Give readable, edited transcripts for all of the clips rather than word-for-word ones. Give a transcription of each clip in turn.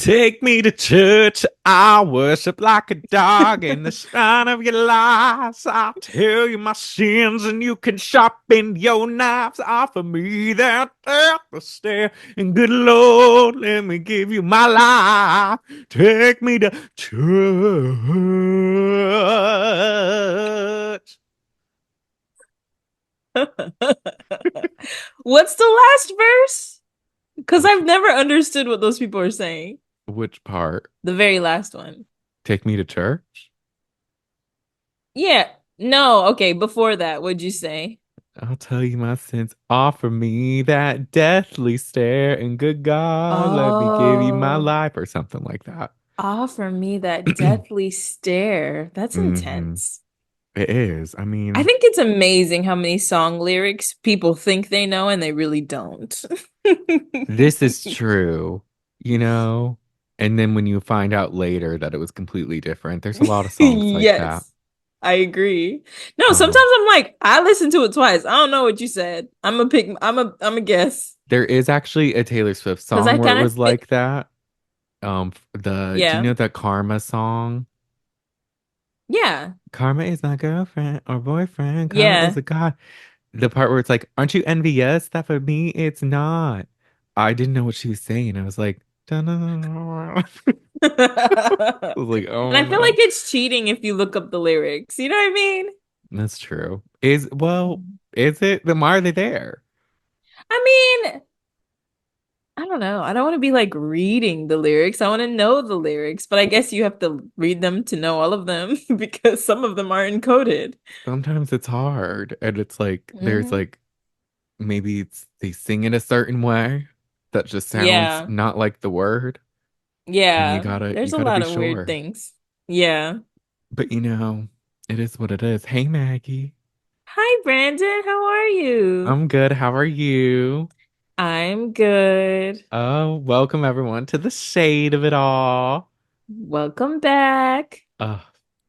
Take me to church. I'll worship like a dog in the shine of your lies. I'll tell you my sins and you can sharpen your knives. Offer me that death stare. And good Lord, let me give you my life. Take me to church. What's the last verse? Because Which I've never understood what those people are saying. which part? The very last one. Take me to church? Yeah. No, okay, before that, what'd you say? I'll tell you my sins. Offer me that deathly stare, and good God, let me give you my Oh, life, or something like that. offer me that deathly stare. That's hmm intense. It is. I I mean, think it's amazing how many song lyrics people think they know and they really don't. this is true, you know? And then when you find out later that it was completely different, there's a lot of songs like that. Yes, I agree. No, Um, sometimes I'm like, I listened to it twice. I don't know what you said. I'm a guess. there is actually a Taylor Swift Because song I where it kind of was feel, like that. Do you yeah, know the Karma song? yeah, Karma is my girlfriend or boyfriend. Karma is yeah. a god. The part where it's like, aren't you envious that for me it's not? I didn't know what she was saying. I was like, dun-dun-dun-dun. I was like, And oh I feel like no. it's cheating if you look up the lyrics. You know what I mean? That's true. Is it? Then why are they there? I mean, I don't know. I don't want to be like reading the lyrics. I want to know the lyrics, but I guess you have to read them to know all of them because some of them are encoded. Sometimes it's hard. And it's like there's Hmm. like maybe they sing in a certain way that just sounds Yeah. not like the word. And you Yeah. gotta you There's a gotta lot be of weird sure. things. Yeah. But it is what it is. Hey Maggie. Hi, Brandon. How are you? I'm good. How are you? I'm good. Oh, welcome everyone to the shade of it all. Welcome back. Uh,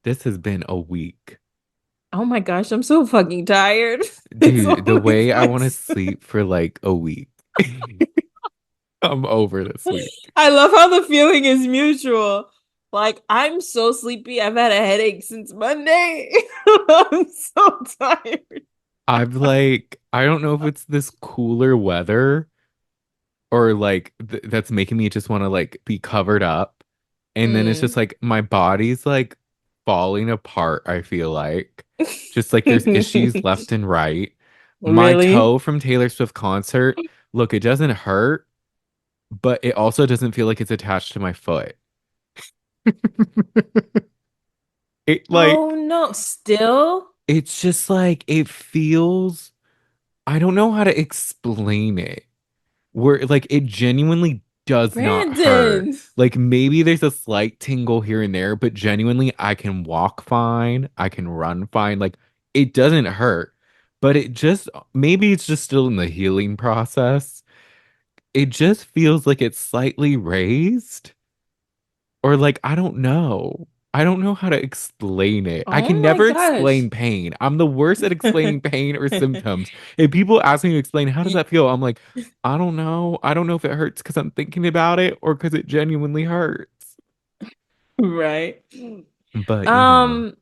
this has been a week. Oh my gosh, I'm so fucking tired. It's Dude, the always way I want to like sleep for like a week. I'm over this week. I love how the feeling is mutual. Like, I'm so sleepy. I've had a headache since Monday. I'm so tired. I don't know if it's this cooler weather or like that's making me just want to like be covered up. And then it's just Mm. like my body's like falling apart, I feel like. Just like there's issues left and right. My Really? toe from Taylor Swift concert, look, it doesn't hurt, but it also doesn't feel like it's attached to my foot. It Oh like no, still? it's just like it feels I don't know how to explain it. Where like it genuinely does not hurt. Brandon. Like maybe there's a slight tingle here and there, but genuinely I can walk fine, I can run fine. Like it doesn't hurt. But it just maybe it's just still in the healing process. It just feels like it's slightly raised or like I don't know. I don't know how to explain it. I can Oh my never gosh. explain pain. I'm the worst at explaining pain or symptoms. If people ask me to explain how does Y- that feel, I'm like, I don't know. I don't know if it hurts because I'm thinking about it or because it genuinely hurts. Right. But Um,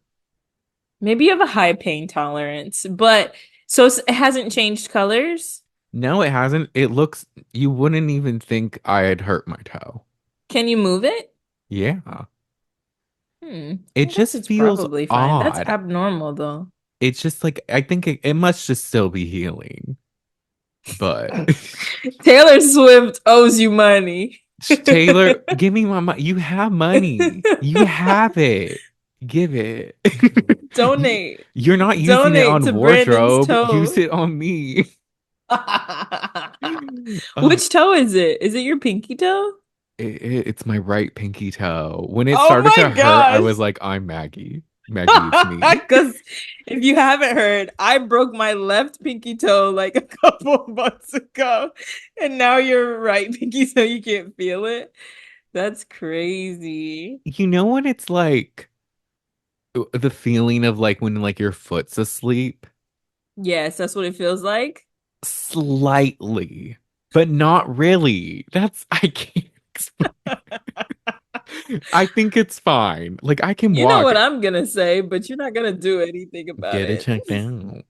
Maybe you have a high pain tolerance, but so it hasn't changed colors? no, it hasn't. It looks, you wouldn't even think I had hurt my toe. Can you move it? Yeah. I It guess just it's feels probably fine. That's odd. abnormal though. It's just like, I think it must just still be healing. But Taylor Swift owes you money. Taylor, give me my money. You have money. You have it. Give it. You, Donate. you're not using it Donate on to Brandon's wardrobe. Use toe. it on me. Uh, Which toe is it? Is it your pinky toe? it's my right pinky toe. When it Oh started to my hurt, I gosh. was like, I'm Maggie. Maggie, it's me. Because if you haven't heard, I broke my left pinky toe like a couple months ago, and now your right pinky toe, you can't feel it. That's crazy. You know what it's like? The feeling of like when like your foot's asleep? Yes, that's what it feels like. Slightly, but not really. I can't. I think it's fine. Like I can You know walk. what I'm gonna say, but you're not gonna do anything about Get it it. checked out.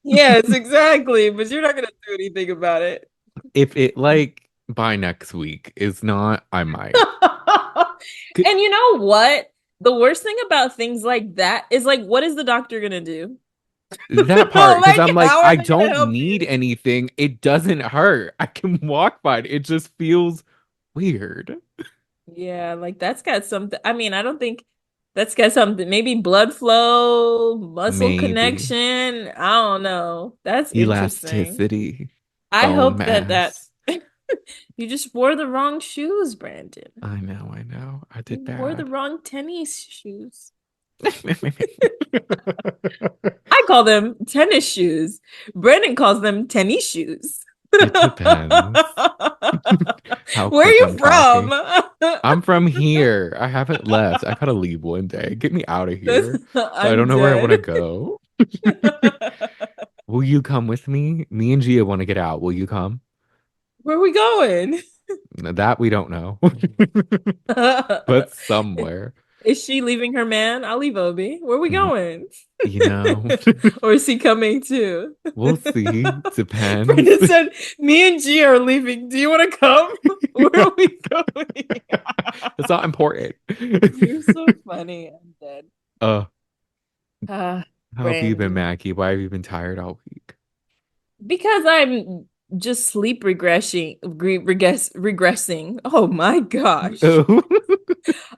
Yes, exactly. But you're not gonna do anything about it. If it like by next week is not, I might. And you know what? The worst thing about things like that is like, what is the doctor gonna do? That part, because Like, I'm like, how are I they gonna don't help need you? anything. It doesn't hurt. I can walk fine. It just feels weird. Yeah, like that's got something. I mean, I don't think that's got something. Maybe blood flow, muscle Maybe connection. I don't know. That's interesting. elasticity, I bone hope that mass. you just wore the wrong shoes, Brandon. I know, I know. I You did wore the bad. wrong tennis shoes. I call them tennis shoes. Brandon calls them tennis shoes. It depends how Where are quick you I'm from? talking. I'm from here. I haven't left. I gotta leave one day. Get me out of here. I don't I'm know where I want to dead. go. Will you come with me? Me and Gia want to get out. Will you come? Where are we going? That we don't know. But somewhere, Is she leaving her man? I'll leave Obi. Where are we Mm, going? you know, Or is he coming too? we'll see. Depends. Brendan said, me and G are leaving. Do you want to come? Where are we going? It's not important. You're so funny. I'm dead. uh, Ah, how have you been, Brandon. Mackie? Why have you been tired all week? Because I'm just sleep regressing. Oh my gosh. Oh,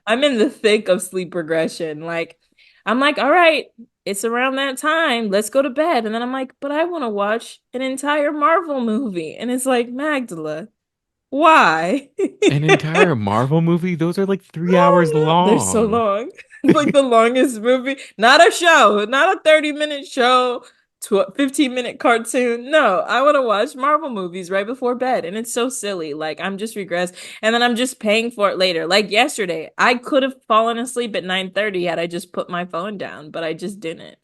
I'm in the thick of sleep regression. Like, I'm like, all right, it's around that time. Let's go to bed. And then I'm like, but I want to watch an entire Marvel movie. And it's like, Magdala, why? an entire Marvel movie? Those are like 3 hours Oh no, they're so long. long. It's like the longest movie. Not a show, not a 30-minute show, 15-minute cartoon. No, I want to watch Marvel movies right before bed. And it's so silly. Like I'm just regressed. And then I'm just paying for it later. Like yesterday, I could have fallen asleep at 9:30 had I just put my phone down, but I just didn't.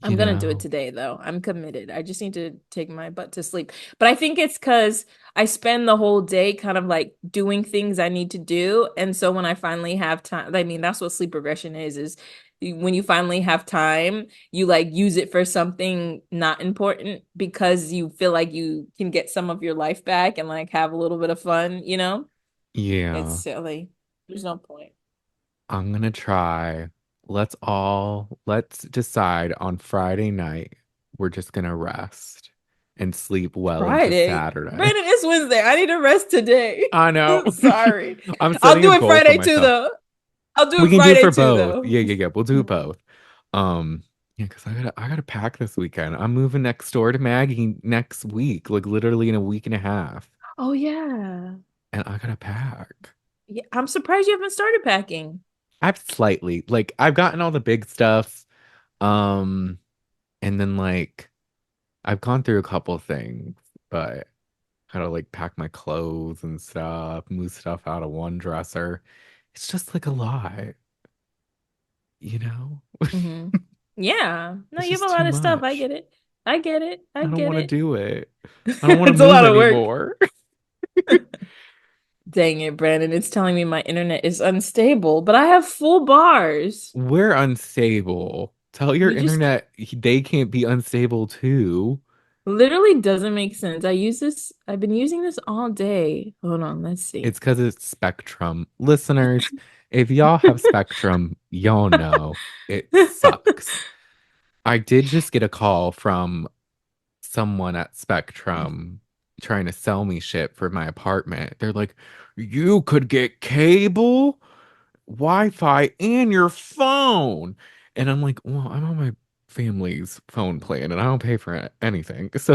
You I'm gonna do it know, today though. I'm committed. I just need to take my butt to sleep. But I think it's because I spend the whole day kind of like doing things I need to do. And so when I finally have time, I mean, that's what sleep regression is when you finally have time, you like use it for something not important because you feel like you can get some of your life back and like have a little bit of fun, you know? It's yeah, silly. There's no point. I'm gonna try. Let's decide on Friday night. We're just gonna rest and sleep well into Friday. Saturday. Brandon, it's Wednesday. I need to rest today. I know. Sorry. I'm I'll setting a do it goal for Friday too, myself. though. I'll do We it can do it Friday for too, both. though. Yeah. We'll do it Mhm. both. Yeah, because I gotta pack this weekend. I'm moving next door to Maggie next week, like literally in a week and a half. Oh, yeah. And I gotta pack. Yeah. I'm surprised you haven't started packing. I've slightly like I've gotten all the big stuff. Um, and then like I've gone through a couple things, but how to like pack my clothes and stuff, move stuff out of one dresser. It's just like a lot, you know? Hmm. Yeah. No, It's you have just a too lot of stuff. I much. get it. I get it. I I don't get want to it. do it. I don't want to It's a move lot of work. anymore. Dang it, Brandon. It's telling me my internet is unstable, but I have full bars. We're unstable. Tell your You just internet they can't be unstable too. literally doesn't make sense. I've been using this all day. Hold on, let's see. It's because it's Spectrum. Listeners, if y'all have Spectrum, y'all know it sucks. I did just get a call from someone at Spectrum trying to sell me shit for my apartment. They're like, you could get cable, Wi-Fi, and your phone. And I'm like, well, I'm on my family's phone plan and I don't pay for anything. So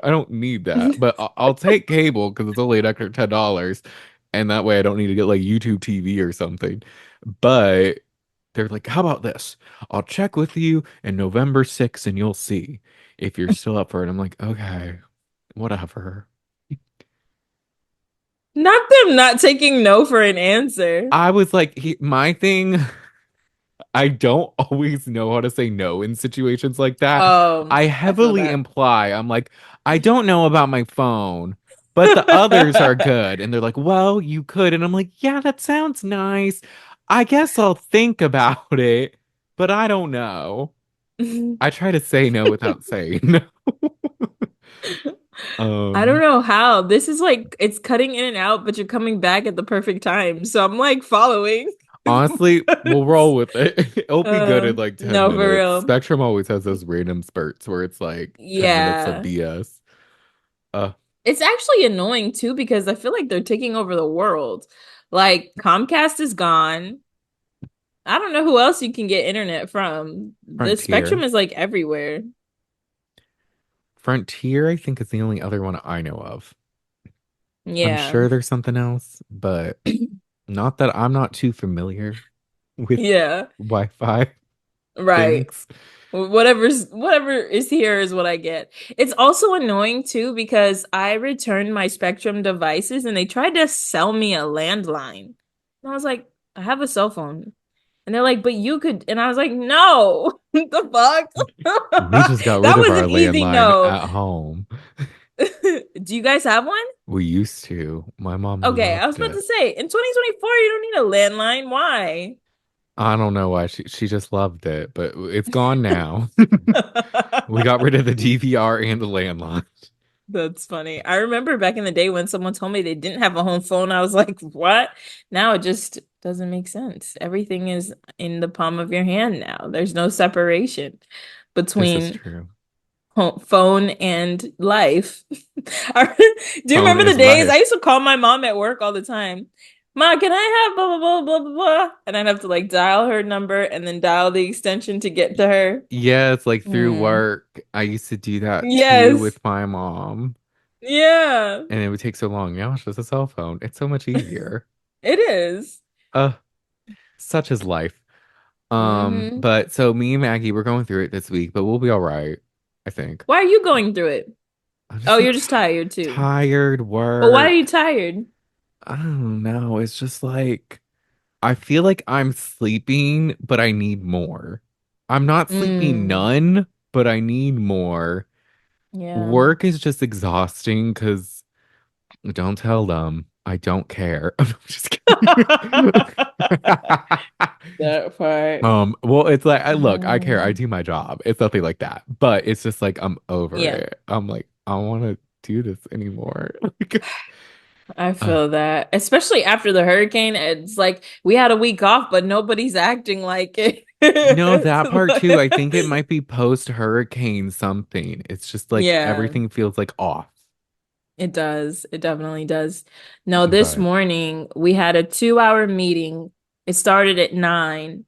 I don't need that. But I'll take cable because it's only an extra $10. And that way I don't need to get like YouTube TV or something. But they're like, how about this? I'll check with you in November 6th and you'll see if you're still up for it. I'm like, okay, whatever. Not them not taking no for an answer. I was like, my thing, I don't always know how to say no in situations like that. I I feel heavily that. imply, I'm like, I don't know about my phone, but the others are good. And they're like, well, you could. And I'm like, yeah, that sounds nice. I guess I'll think about it, but I don't know. I try to say no without saying no. I don't Um, know how. This is like it's cutting in and out, but you're coming back at the perfect time. So I'm like following. Honestly, we'll roll with it. It'll be good in like 10 No, for minutes. real. Spectrum always has those random spurts where it's like 10 minutes of Yeah. BS. Uh, It's actually annoying too because I feel like they're taking over the world. Like Comcast is gone. I don't know who else you can get internet from. The spectrum Frontier. is like everywhere. Frontier, I think, is the only other one I know of. I'm Yeah. sure there's something else, but not that I'm not too familiar with Yeah. Wi-Fi Right. things. Whatever is here is what I get. It's also annoying too because I returned my Spectrum devices and they tried to sell me a landline. And I was like, I have a cell phone. And they're like, but you could, and I was like, no, the fuck? We just got rid That of was our an easy landline no. at home. Do you guys have one? We used to. My mom Okay, I was loved about to it. say, in 2024, you don't need a landline. Why? I don't know why she just loved it, but it's gone now. We got rid of the DVR and the landline. That's funny. I remember back in the day when someone told me they didn't have a home phone, I was like, what? Now it just doesn't make sense. Everything is in the palm of your hand now. There's no separation This is between true. phone and life. Do you Phone remember the is days I life. used to call my mom at work all the time? Ma, can I have blah blah blah blah blah blah? And I'd have to like dial her number and then dial the extension to get to her. Yeah, it's like through Mm. work. I used to do that too Yes. with my mom, Yeah. and it would take so long. Now it's just a cell phone. It's so much easier. It is. Uh, such is life. Hmm. But so me and Maggie, we're going through it this week, but we'll be all right, I think. Why are you going through it? I'm Oh, just like you're just tired too. tired But why are you work. tired? I don't know. It's just like I feel like I'm sleeping, but I need more. I'm not sleeping Mm, none, but I need more. yeah. Work is just exhausting because don't tell them. I don't care. I'm just kidding. That part. Well, it's like I look, I care. I Mm, do my job. It's nothing like that. But it's just like I'm over yeah. it. I'm like, I don't want to do this anymore. Like, I uh, feel that, especially after the hurricane. It's like we had a week off, but nobody's acting like it. that part too. I think it might be post hurricane something. It's just like Yeah, everything feels like off. it does. It definitely does. No, this But morning we had a 2 hour meeting. It started at 9.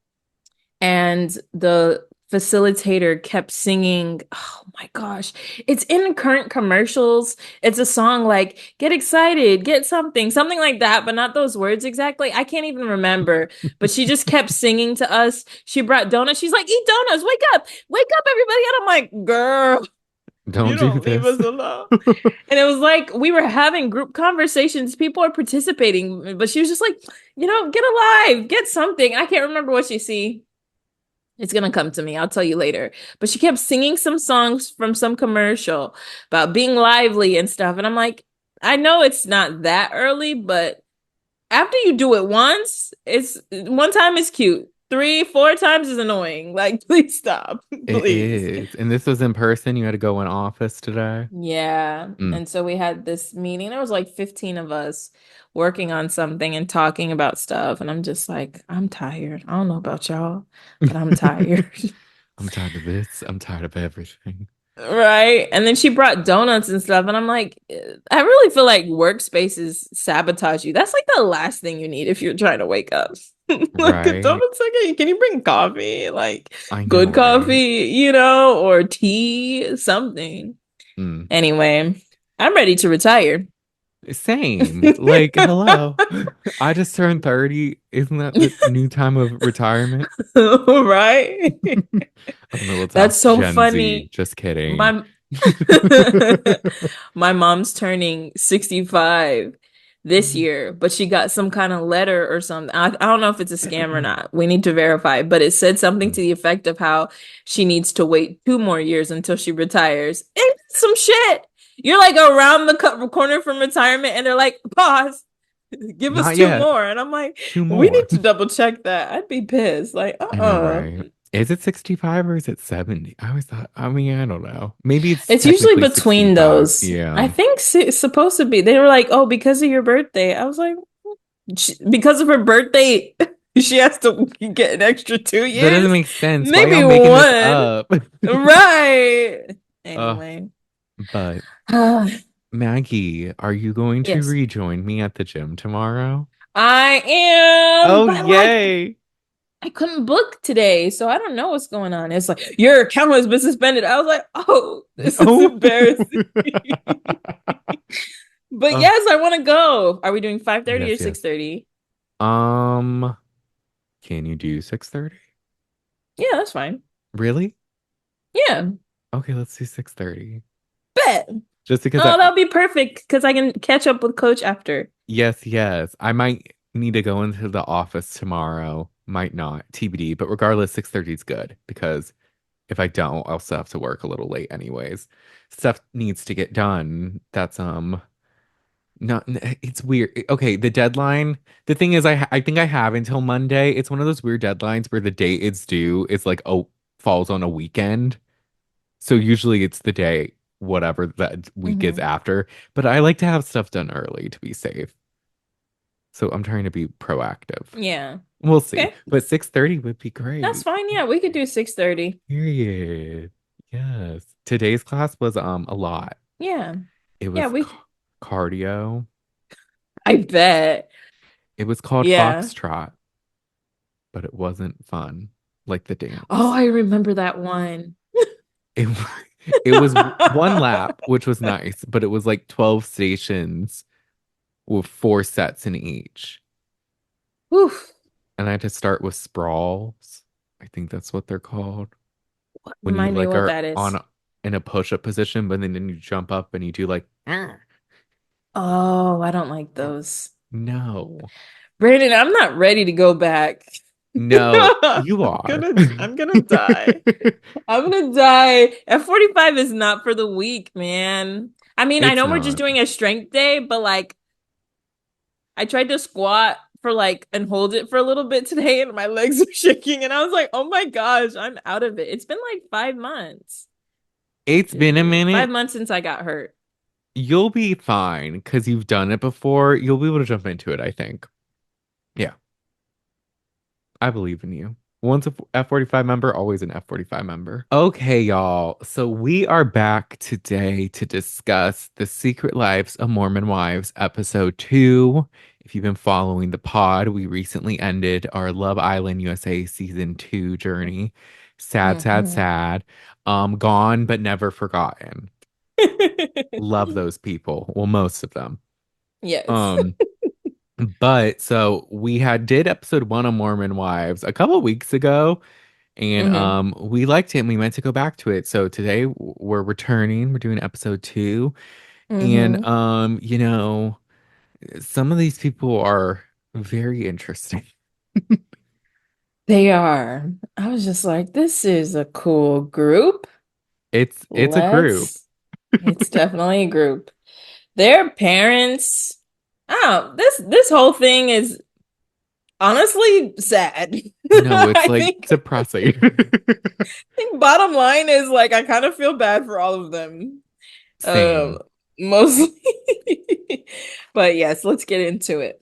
And the facilitator kept singing, oh my gosh, it's in current commercials. It's a song like get excited, get something, something like that, but not those words exactly. I can't even remember, but she just kept singing to us. She brought donuts. She's like, eat donuts, wake up everybody. And I'm like, girl, you don't do don't leave this. us alone. And it was like we were having group conversations, people are participating, but she was just like, get alive, get something. I can't remember what she see. It's gonna come to me. I'll tell you later. But she kept singing some songs from some commercial about being lively and stuff. And I'm like, I know it's not that early, but after you do it once, it's one time is cute. Three, four times is annoying. Like, please stop. It Please. is. And this was in person. You had to go in office today. Yeah. Mm. And so we had this meeting. There was like 15 of us working on something and talking about stuff. And I'm just like, I'm tired. I don't know about y'all, but I'm tired. I'm tired of this. I'm tired of everything. Right. And then she brought donuts and stuff. And I'm like, I really feel like workspaces sabotage you. That's like the last thing you need if you're trying to wake up. Like a Right? donut's like, hey, can you bring coffee? Like I know, good right? coffee, or tea, something. Mm. Anyway, I'm ready to retire. Same. Like, hello. I just turned 30. Isn't that the new time of retirement? Right? I'm a little That's top so Gen Z. funny. Just kidding. My my mom's turning 65 this year, but she got some kind of letter or something. I don't know if it's a scam or not. We need to verify, but it said something to the effect of how she needs to wait 2 more years until she retires. Ain't some shit. You're like around the corner from retirement, and they're like, pause, give us Not two yet. more. And I'm like, Two we need more. to double check that. I'd be pissed. Like, I know, right? Is it 65 or is it 70? I always thought, I mean, I don't know. Maybe it's It's usually technically between 65. those. I Yeah. think it's supposed to be. They were like, oh, because of your birthday. I was like, because of her birthday, she has to get an extra two That doesn't years? make sense. Why y'all Maybe making this one. up? Right. uh, Anyway. but Maggie, are you going to Yes. rejoin me at the gym tomorrow? I am, Oh, but like yay. I couldn't book today, so I don't know what's going on. It's like your account has been suspended. I was like, oh, this is Oh. embarrassing. But Oh, yes, I want to go. Are we doing 5:30 or yes, yes. 6:30? Um, can you do 6:30? Yeah, that's fine. Really? Yeah, Okay, let's do 6:30. bet. Just because Oh, that'll be perfect because I can catch up with Coach after. yes, yes. I might need to go into the office tomorrow. Might not, TBD, but regardless, 6:30 is good because if I don't, I'll still have to work a little late anyways. Stuff needs to get done. That's not it's weird. Okay, the deadline, the thing is I think I have until Monday. It's one of those weird deadlines where the date it's due is like oh falls on a weekend. So usually it's the day whatever that week is Hmm. after, but I like to have stuff done early to be safe. So I'm trying to be proactive. Yeah. We'll see. Okay. But 6:30 would be That's great. fine. Yeah, we could do 6:30. Period. Yes. Today's class was a lot. Yeah. It Yeah, was we cardio. I bet. It was called Yeah. Foxtrot, but it wasn't fun like the Oh, dance. I remember that one. It it was one lap, which was nice, but it was like 12 stations with four sets in each. Oof. And I had to start with sprawls. I think that's what they're called. When you Remind me like what are that is. on in a push-up position, but then you jump up and you do like Oh, I don't like those. no. Brandon, I'm not ready to go back. No, you are. I'm gonna die. I'm gonna die. F45 is not for the weak, man. I mean, I It's know we're just not. doing a strength day, but like I tried to squat for like and hold it for a little bit today and my legs were shaking and I was like, "Oh my gosh, I'm out of it." It's been like 5 months. It's been a Five minute. months since I got hurt. You'll be fine because you've done it before. You'll be able to jump into it, I think. Yeah, I believe in you. Once a F45 member, always an F45 member. Okay, y'all. So we are back today to discuss The Secret Lives of Mormon Wives, episode 2. If you've been following the pod, we recently ended our Love Island USA season 2 journey. Sad, sad, Mhm. sad. Gone but never forgotten. Love those people. Well, most of them. Yes. Um, but so we had did episode 1 of Mormon Wives a couple weeks ago, and Hmm. we liked it and we meant to go back to it. So today we're returning. We're doing episode 2. And Hmm. some of these people are very interesting. They are. I was just like, this is a cool group. It's a group. It's definitely a group. Their parents, oh, this whole thing is honestly sad. No, it's I like think depressing. think bottom line is like I kind of feel bad for all of them. Um, Same. mostly. But yes, let's get into it.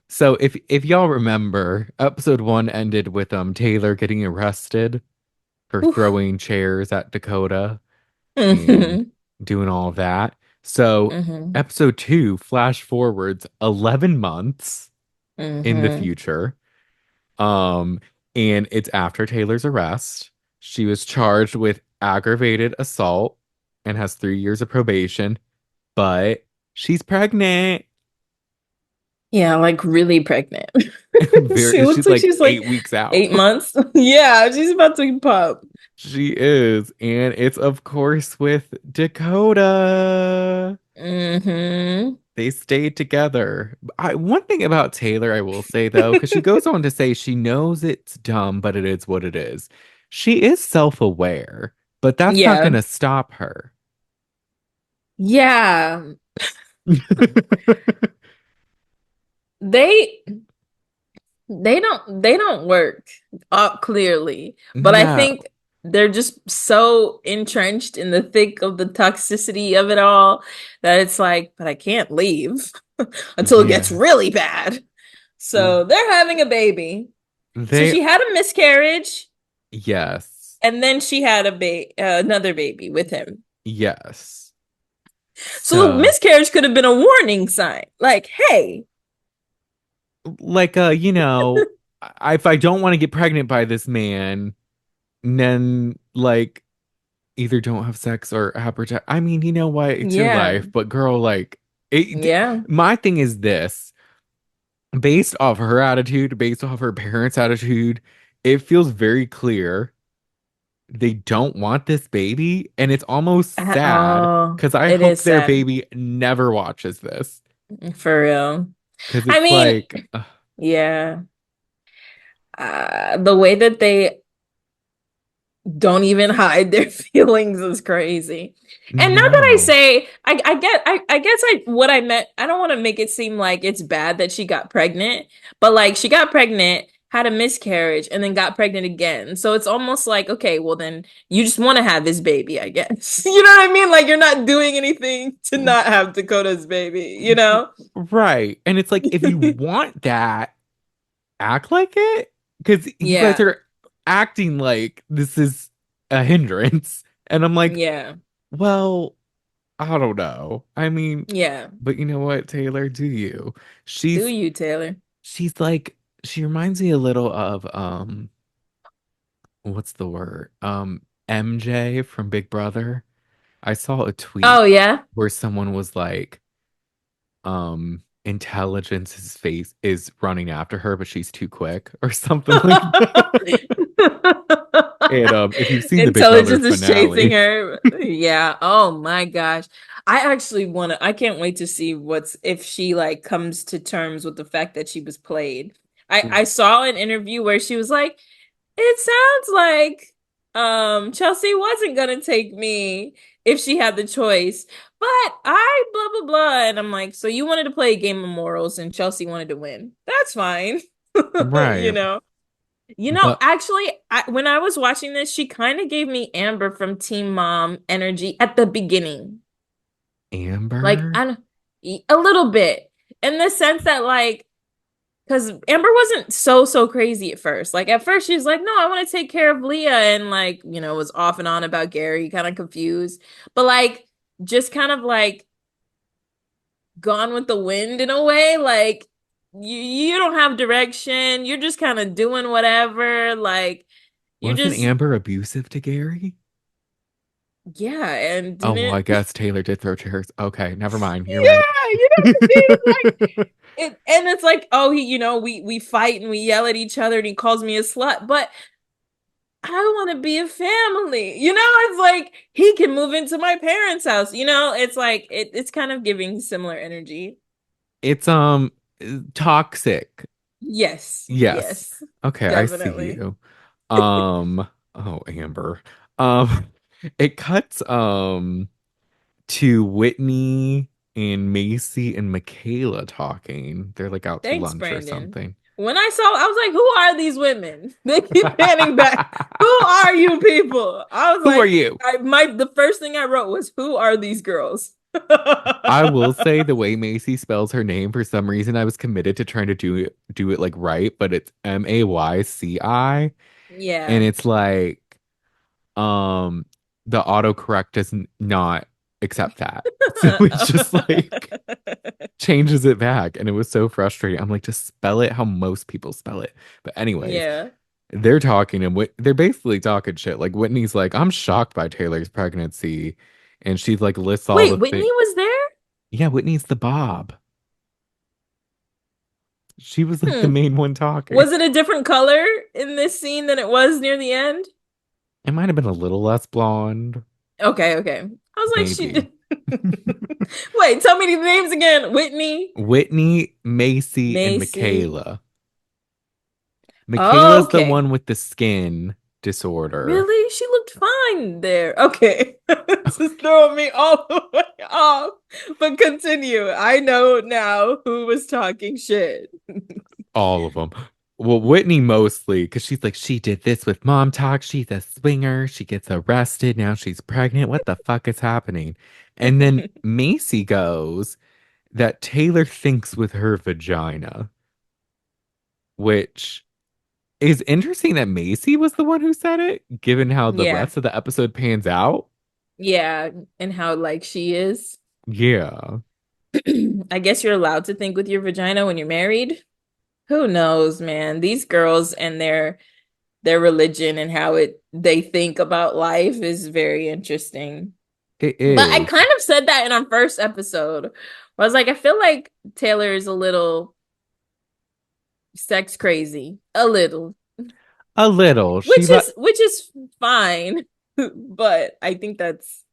So if y'all remember, episode 1 ended with Taylor getting arrested for Oof. throwing chairs at Dakota and Hmm. doing all of that. So, Hmm. episode 2 flash forwards 11 months in the Hmm. future. Um, and it's after Taylor's arrest. She was charged with aggravated assault and has 3 years of probation, but she's pregnant. Yeah, like really pregnant. She Very, looks she's like like she's like 8 weeks out. 8 months. Yeah, she's about to pop. She is, and it's of course with Dakota. Hmm. They stayed together. One thing about Taylor, I will say though, because she goes on to say she knows it's dumb, but it is what it is. She is self-aware, but that's not going Yeah. to stop her. Yeah, they they don't work clearly, but I No. think they're just so entrenched in the thick of the toxicity of it all that it's like, but I can't leave until it gets Yeah. really bad. So they're having a baby. So They she had a miscarriage, yes. and then she had another baby with him. Yes. So the So, miscarriage could have been a warning sign. Like, hey, like if I don't want to get pregnant by this man, then like either don't have sex or have protect. I mean, you know what? It's your yeah, life, but girl, like yeah, my thing is this, based off her attitude, based off her parents' attitude, it feels very clear they don't want this baby, and it's almost sad oh, because I it hope is their sad baby never watches this for real. because I it's mean, like, yeah, the way that they don't even hide their feelings is crazy. And not that I no. say I guess what I meant, I don't want to make it seem like it's bad that she got pregnant, but like she got pregnant, had a miscarriage, and then got pregnant again. So it's almost like, okay, well then you just want to have this baby, I guess. You know what I mean? Like you're not doing anything to not have Dakota's baby, you know? Right. And it's like, if you want that, act like it. Because you guys Yeah. are acting like this is a hindrance. And I'm like, Yeah. well, I don't know. I mean, Yeah. but you know what, Taylor, do you? Do She's you, Taylor? she's like she reminds me a little of what's the word? MJ from Big Brother. I saw a Oh tweet yeah. where someone was like, intelligence's face is running after her, but she's too quick or something like that. And if you've seen the Big Brother Intelligence is chasing finale, her. Yeah. Oh my gosh. I actually I can't wait to see what's if she like comes to terms with the fact that she was played. I saw an interview where she was like, it sounds like Chelsea wasn't gonna take me if she had the choice. But I blah blah blah. And I'm like, so you wanted to play a game of morals and Chelsea wanted to win. That's fine. You right. know. But Actually, when I was watching this, she kind of gave me Amber from Teen Mom energy at the beginning. Like, Amber? I a little bit in the sense that, like, because Amber wasn't so crazy at first. Like, at first, she was like, no, I want to take care of Leah, and, like, was off and on about Gary, kind of confused. But, like, just kind of like gone with the wind in a way. Like, you don't have direction. You're just kind of doing whatever. Like, you're Wasn't just Amber abusive to Gary? yeah, and Oh, well, I didn't guess Taylor did throw chairs. Okay, never mind. You're right. yeah, you know what I mean? Like and it's like, oh, we fight and we yell at each other and he calls me a slut, but I want to be a family. It's like he can move into my parents' house. It's like it's kind of giving similar energy. It's toxic. Yes, Yes. yes, Okay, I see definitely. you. Oh, Amber. Um, it cuts to Whitney and Mayci and Michaela talking. They're like out to Thanks, lunch or Brandon. something. When I was like, who are these women? They keep panning back. Who are you people? I was Who are like, you? the first thing I wrote was, who are these girls? I will say the way Macy spells her name, for some reason I was committed to trying to do it like right, but it's Mayci, and Yeah. it's like um the autocorrect does not accept that. So it's just like changes it back, and it was so frustrating. I'm like, just spell it how most people spell it. But anyways, Yeah. they're talking and they're basically talking shit. Like Whitney's like, I'm shocked by Taylor's pregnancy, and she like lists all Wait, the Whitney things. was there? Yeah, Whitney's the Bob. She was like the Hmm. main one talking. Was it a different color in this scene than it was near the end? It might have been a little less blonde, Okay, okay. I was like, she maybe. did. Wait, tell me the names again. Whitney, Whitney, Macy, and Macy. Michaela. Michaela's the Okay. one with the skin disorder. Really? She looked fine there. Okay. This is throwing me all the way off. But continue. I know now who was talking shit. All of them. Well, Whitney mostly, because she's like, she did this with mom talk. She's a swinger. She gets arrested. Now she's pregnant. What the fuck is happening? And then Macy goes that Taylor thinks with her vagina, which is interesting that Macy was the one who said it, given how the Yeah. rest of the episode pans out. Yeah. And how like she is. Yeah, I guess you're allowed to think with your vagina when you're married. Who knows, man? These girls and their religion and how it they think about life is very interesting. it But I is kind of said that in our first episode. I was like, I feel like Taylor is a little sex crazy. A little. a little. She Which let, is fine. But I think that's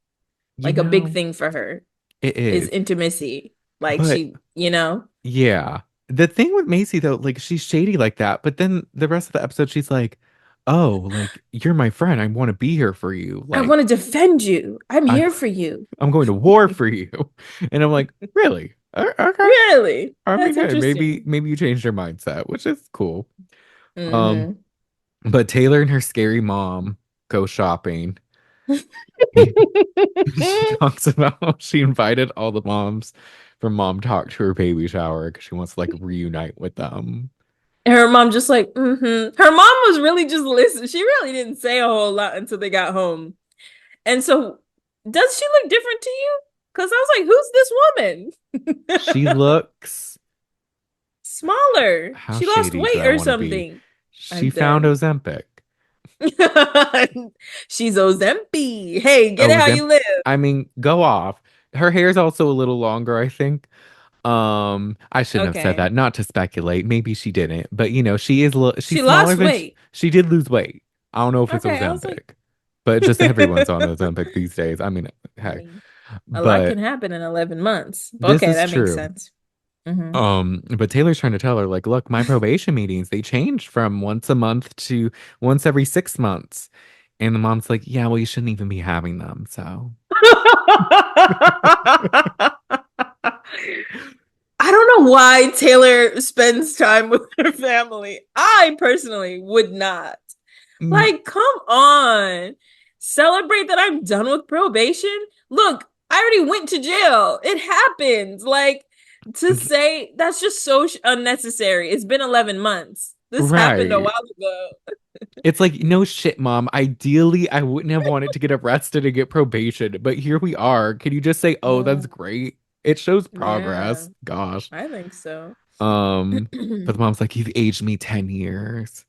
you like a big know, thing for her it is is. intimacy. Like But she, you know, yeah. The thing with Macy though, like she's shady like that, but then the rest of the episode she's like, "Oh, like you're my friend. I want to be here for you. I Like want to defend you. I'm I here for you. I'm going to war for you." And I'm like, "Really? Okay. Really? I mean, That's hey, maybe interesting. maybe you changed your mindset, which is cool." Um, Hmm. but Taylor and her scary mom go shopping. She talks about how she invited all the moms from Mom Talk to her baby shower because she wants to like reunite with them. And her mom just like, mm-hmm. Her mom was really just listening. She really didn't say a whole lot until they got home. And so, does she look different to you? Because I was like, who's She this woman? looks Smaller. how She lost shady do weight I or want to be? something. She I'm found dead. Ozempic. She's Ozempi. Hey, get it how Ozemp you live. I mean, go off. Her hair's also a little longer, I think. I shouldn't have said Okay. that, not to speculate. Maybe she didn't, but she is she's She smaller lost than weight. she did lose weight. I don't know if it's Okay. I was like, Ozempic, but just everyone's on Ozempic these days. I mean, I hey, mean, a lot can but happen in 11 months. this Okay, is that makes true. sense. Hmm. But Taylor's trying to tell her, like, look, my probation meetings, they changed from once a month to once every 6 months. And the mom's like, yeah, well, you shouldn't even be having them. So, I don't know why Taylor spends time with her family. I personally would not. mm, Like, come on. Celebrate that I'm done with probation. Look, I already went to jail. It happens. Like, to say that's just so unnecessary. It's been 11 months. This happened a right. while ago. It's like, no shit, mom. Ideally, I wouldn't have wanted to get arrested and get probation, but here we are. Can you just say, oh, that's Yeah. great? It shows Yeah, progress. Gosh. I think so. Um, but the mom's like, you've aged me 10 years.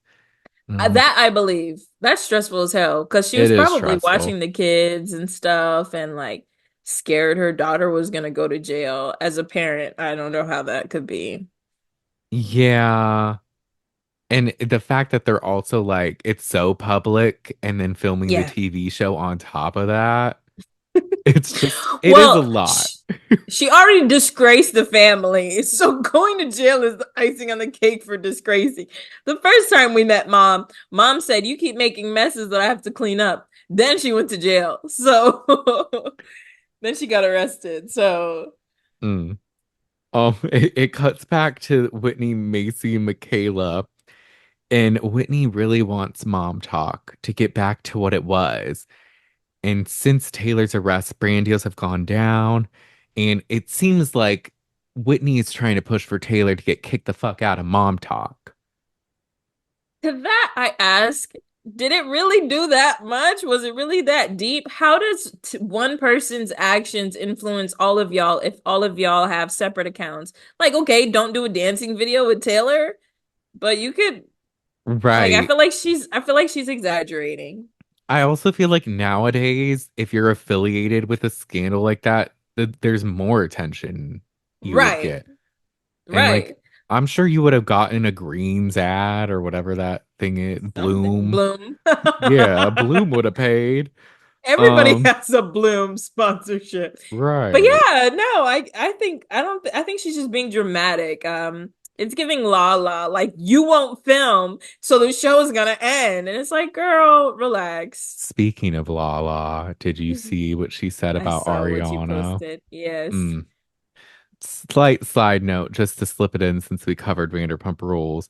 And I'm like, That I believe. That's stressful as hell because she it was is probably stressful. watching the kids and stuff and like scared her daughter was gonna go to jail. As a parent, I don't know how that could be. Yeah. And the fact that they're also like, it's so public and then filming the Yeah. TV show on top of that, it's just, it is a Well, lot. she already disgraced the family. So going to jail is the icing on the cake for disgracing. The first time we met mom, mom said, "You keep making messes that I have to clean up." Then she went to jail. So then she got arrested. So Mm. It cuts back to Whitney, Macy, and Michaela, and Whitney really wants mom talk to get back to what it was. And since Taylor's arrest, brand deals have gone down, and it seems like Whitney is trying to push for Taylor to get kicked the fuck out of mom talk. to that, I ask, did it really do that much? Was it really that deep? How does one person's actions influence all of y'all if all of y'all have separate accounts? Like, okay, don't do a dancing video with Taylor, but you could like Right. I feel like she's exaggerating. I also feel like nowadays, if you're affiliated with a scandal like that, there's more attention you would Right. get. And like, Right. I'm sure you would have gotten a Greens ad or whatever that thing is, Something. Bloom. Bloom. Yeah, Bloom would have paid. Everybody Um, has a Bloom sponsorship. But right. yeah, no, I think I don't I think she's just being dramatic. It's giving Lala. Like, you won't film, so the show is gonna end. And it's like, girl, relax. Speaking of Lala, did you see what she said I about saw what you Ariana? posted. Yes. Mm. Slight side note, just to slip it in since we covered Vanderpump Rules.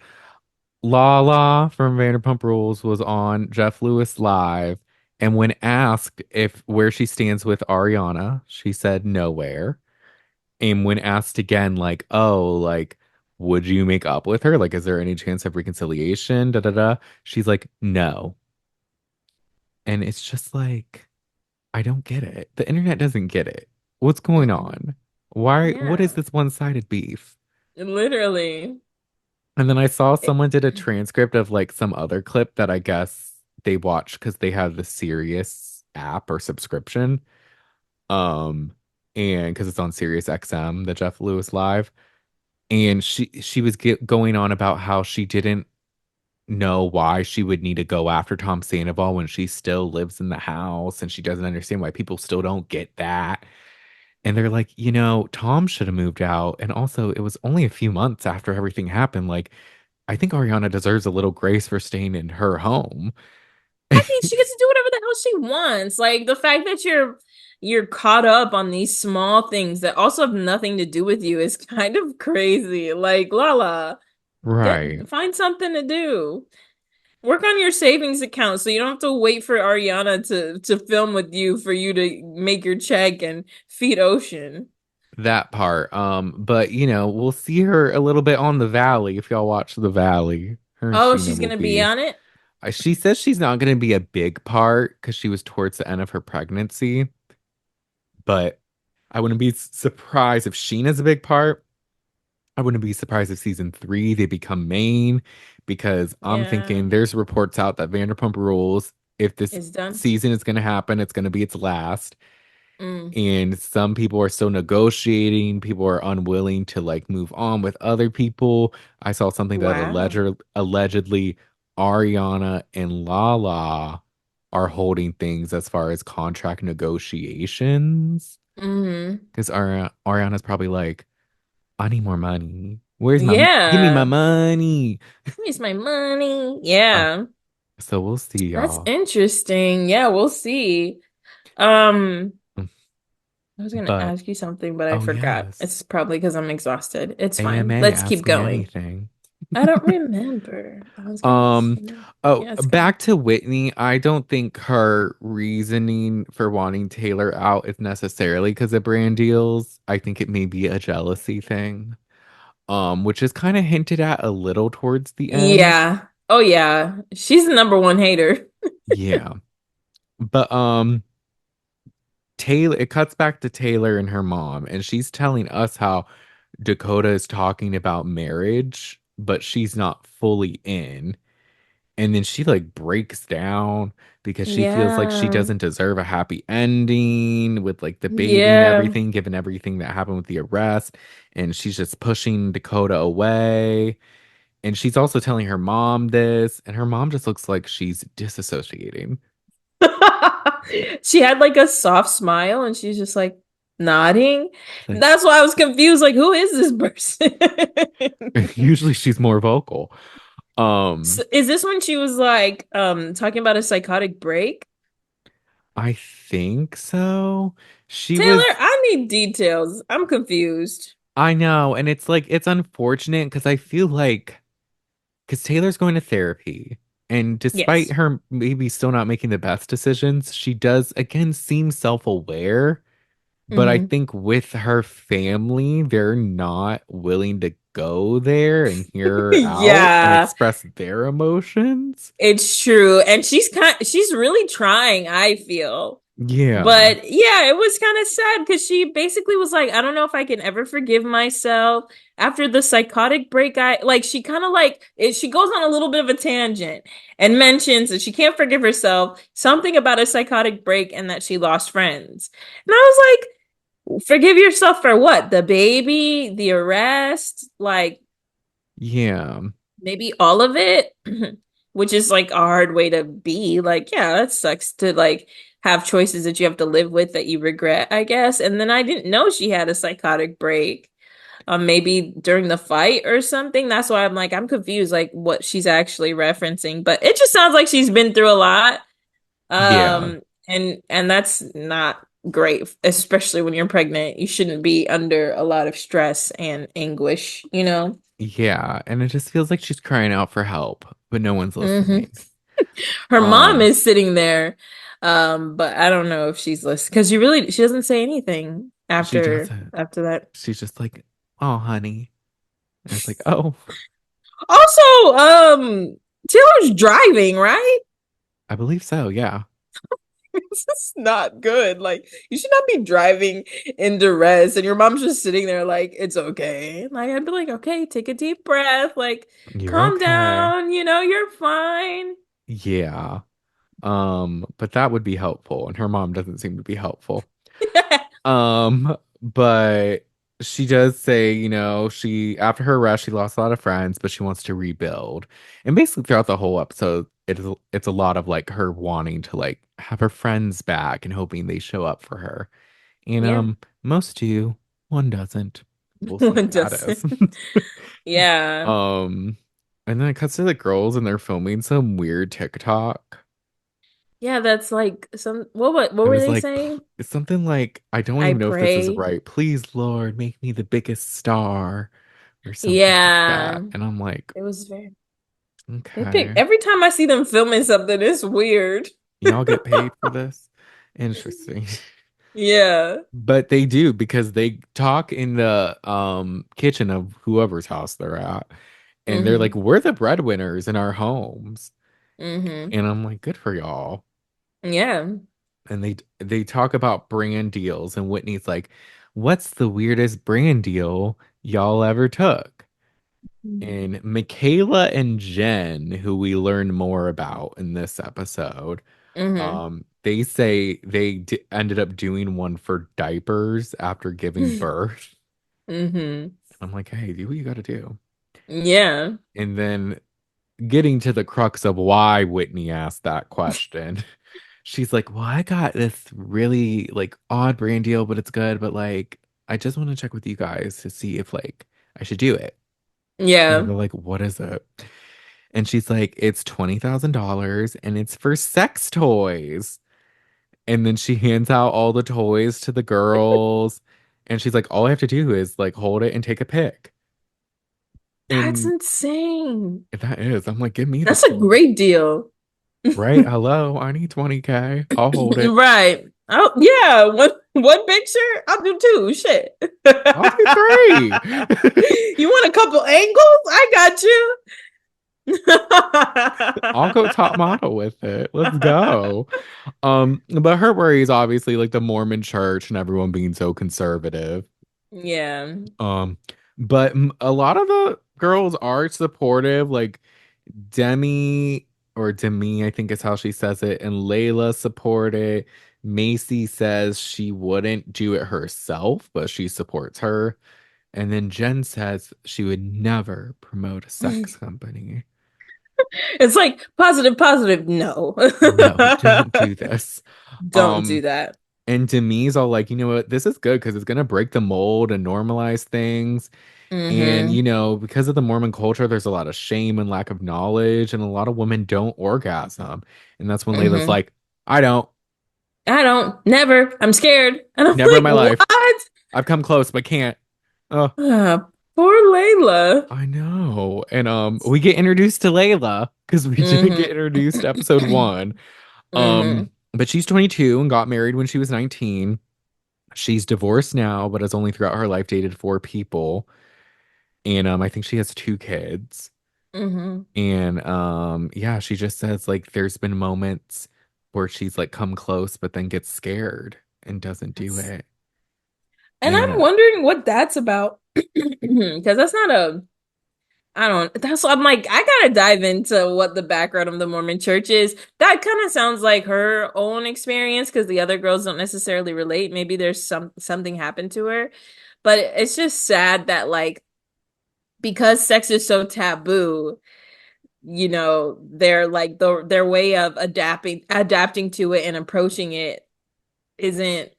Lala from Vanderpump Rules was on Jeff Lewis Live, and when asked if where she stands with Ariana, she said nowhere. And when asked again, like, oh, like, would you make up with her? Like, is there any chance of reconciliation? Da da da. She's like, no. And it's just like, I don't get it. The internet doesn't get it. What's going Mm-mm. on? Why, what is Yeah. this one-sided beef? Literally. And then I saw It- someone did a transcript of like some other clip that I guess they watched because they have the Sirius app or subscription. Um, and because it's on Sirius XM, the Jeff Lewis Live. And she was going on about how she didn't know why she would need to go after Tom Sandoval when she still lives in the house and she doesn't understand why people still don't get that. And they're like, Tom should have moved out. And also, it was only a few months after everything happened. Like, I think Ariana deserves a little grace for staying in her home. I mean, she gets to do whatever the hell she wants. Like the fact that you're caught up on these small things that also have nothing to do with you is kind of crazy. Like, Lala, Right. get find something to do. Work on your savings account so you don't have to wait for Ariana to film with you for you to make your check and feed Ocean. That part. But we'll see her a little bit on the Valley if y'all watch the Valley. Her and Oh, Sheena she's will gonna be be. on it? She says she's not going to be a big part because she was towards the end of her pregnancy, but I wouldn't be surprised if Sheena's a big part. I wouldn't be surprised if season 3 they become main because I'm Yeah, thinking there's reports out that Vanderpump Rules, if this it's done. season is going to happen, it's going to be its last. Mm, And some people are still negotiating. People are unwilling to like move on with other people. I saw something that wow. allegedly Ariana and Lala are holding things as far as contract negotiations. Mm-hmm. Because Ariana's probably like, I need more money. Where's my give me my Yeah. money? Where's my money? Uh, Yeah. so we'll see, That's y'all. interesting. Yeah, we'll see. Um, I was gonna But ask you something, but I oh forgot. yes, It's probably because I'm exhausted. It's fine. AMA, Let's keep ask me going. anything. I don't remember. I was gonna Um, say. oh, Yeah, it's good. back to Whitney. I don't think her reasoning for wanting Taylor out is necessarily because of brand deals. I think it may be a jealousy thing. Which is kind of hinted at a little towards the end. Yeah. Oh yeah. She's the number one hater. Yeah. But Taylor, it cuts back to Taylor and her mom, and she's telling us how Dakota is talking about marriage, but she's not fully in. And then she like breaks down because she feels like she Yeah. doesn't deserve a happy ending with like the baby and Yeah. everything, given everything that happened with the arrest. And she's just pushing Dakota away. And she's also telling her mom this, and her mom just looks like she's disassociating. She had like a soft smile and she's just like nodding. It's like, That's why I was confused. Like, who is this person? usually she's more vocal. So Um, is this when she was like talking about a psychotic break? I think so. She Taylor, was I need details. I'm confused. I know, and it's like it's unfortunate because I feel like because Taylor's going to therapy, and despite Yes. her maybe still not making the best decisions, she does again seem self-aware. But I Hmm. think with her family, they're not willing to go there and hear her out and Yeah. express their emotions. It's true. And she's really trying, I feel. Yeah. But yeah, it was kind of sad because she basically was like, I don't know if I can ever forgive myself after the psychotic break. I like she kind of like she goes on a little bit of a tangent and mentions that she can't forgive herself, something about a psychotic break and that she lost friends. And I was like, forgive yourself for what? The baby, the arrest, like Yeah. maybe all of it, which is like a hard way to be. Like, yeah, that sucks to like have choices that you have to live with that you regret, I guess. And then I didn't know she had a psychotic break. maybe during the fight or something. That's why I'm like, I'm confused, like what she's actually referencing. But it just sounds like she's been through a lot. Yeah. And that's not great, especially when you're pregnant. You shouldn't be under a lot of stress and anguish, you know? Yeah. And it just feels like she's crying out for help, but no one's Hmm. listening. Her mom Um, is sitting there, but I don't know if she's listening because she doesn't say anything she after doesn't. that. She's just like, oh, honey. And it's like, oh, Also, Taylor's driving, right? I believe so. Yeah. This is not good. Like, you should not be driving in duress, and your mom's just sitting there like, it's okay. Like, I'd be like, okay, take a deep breath, like, You're calm okay. down, you're fine. Yeah. But that would be helpful. And her mom doesn't seem to be helpful. But she does say, she after her arrest, she lost a lot of friends, but she wants to rebuild. And basically throughout the whole episode, it's a lot of like her wanting to like have her friends back and hoping they show up for her. And Yeah, most do, one doesn't. We'll see one who that is. doesn't. Yeah. Um, and then it cuts to the girls and they're filming some weird TikTok. Yeah, that's like what It were was they like saying? it's something like I don't I even know if this is pray. right. Please, Lord, make me the biggest star or something like Yeah. that. And I'm like, It was very they pick okay, every time I see them filming something, it's weird. y'all get paid for this? Interesting. Yeah. But they do because they talk in the kitchen of whoever's house they're at. And they're like, Hmm. we're the breadwinners in our homes. Hmm. And I'm like, good for y'all. Yeah. And they talk about brand deals and Whitney's like, what's the weirdest brand deal y'all ever took? And Michaela and Jen, who we learn more about in this episode, Hmm. they say they ended up doing one for diapers after giving birth. Hmm. I'm like, hey, do what you got to do. Yeah. And then getting to the crux of why Whitney asked that question. She's like, well, I got this really like odd brand deal, but it's good. But like, I just want to check with you guys to see if like I should do it. And Yeah. they're like, what is it? And she's like, it's $20,000 and it's for sex toys. And then she hands out all the toys to the girls. And she's like, all I have to do is like hold it and take a pic. That's And insane. that is, I'm like, give me the That's a toy. great deal. Right? Hello, I need 20K. I'll hold it. Right. Oh, yeah. One picture? I'll do two. Shit. I'll do three. You want a couple angles? I got you. I'll go top model with it. Let's go. But her worry is obviously like the Mormon church and everyone being so conservative. Yeah. Um, but a lot of the girls are supportive, like Demi, I think is how she says it, and Layla support it. Mayci says she wouldn't do it herself, but she supports her. And then Jen says she would never promote a sex company. It's like positive, positive. No. No, don't do this. Don't do Um, that. and Demi's all like, you know what, this is good because it's gonna break the mold and normalize things. And Hmm. because of the Mormon culture, there's a lot of shame and lack of knowledge, and a lot of women don't orgasm. And that's when Layla's Hmm. like, I don't, I don't, never. I'm scared. And I'm never in like, my what? life. I've come close, but can't. Oh, Poor Layla. I know. And we get introduced to Layla because we didn't Hmm. get introduced to episode one. Hmm. But she's 22 and got married when she was 19. She's divorced now, but has only throughout her life dated four people. And I think she has two kids. Hmm. And yeah, she just says like there's been moments where she's like come close, but then gets scared and doesn't do That's, it. and And I'm wondering what that's about. Because that's not a I don't. That's I'm like I gotta dive into what the background of the Mormon church is. That kind of sounds like her own experience because the other girls don't necessarily relate. Maybe there's something happened to her, but it's just sad that like because sex is so taboo, they're like their way of adapting to it and approaching it isn't.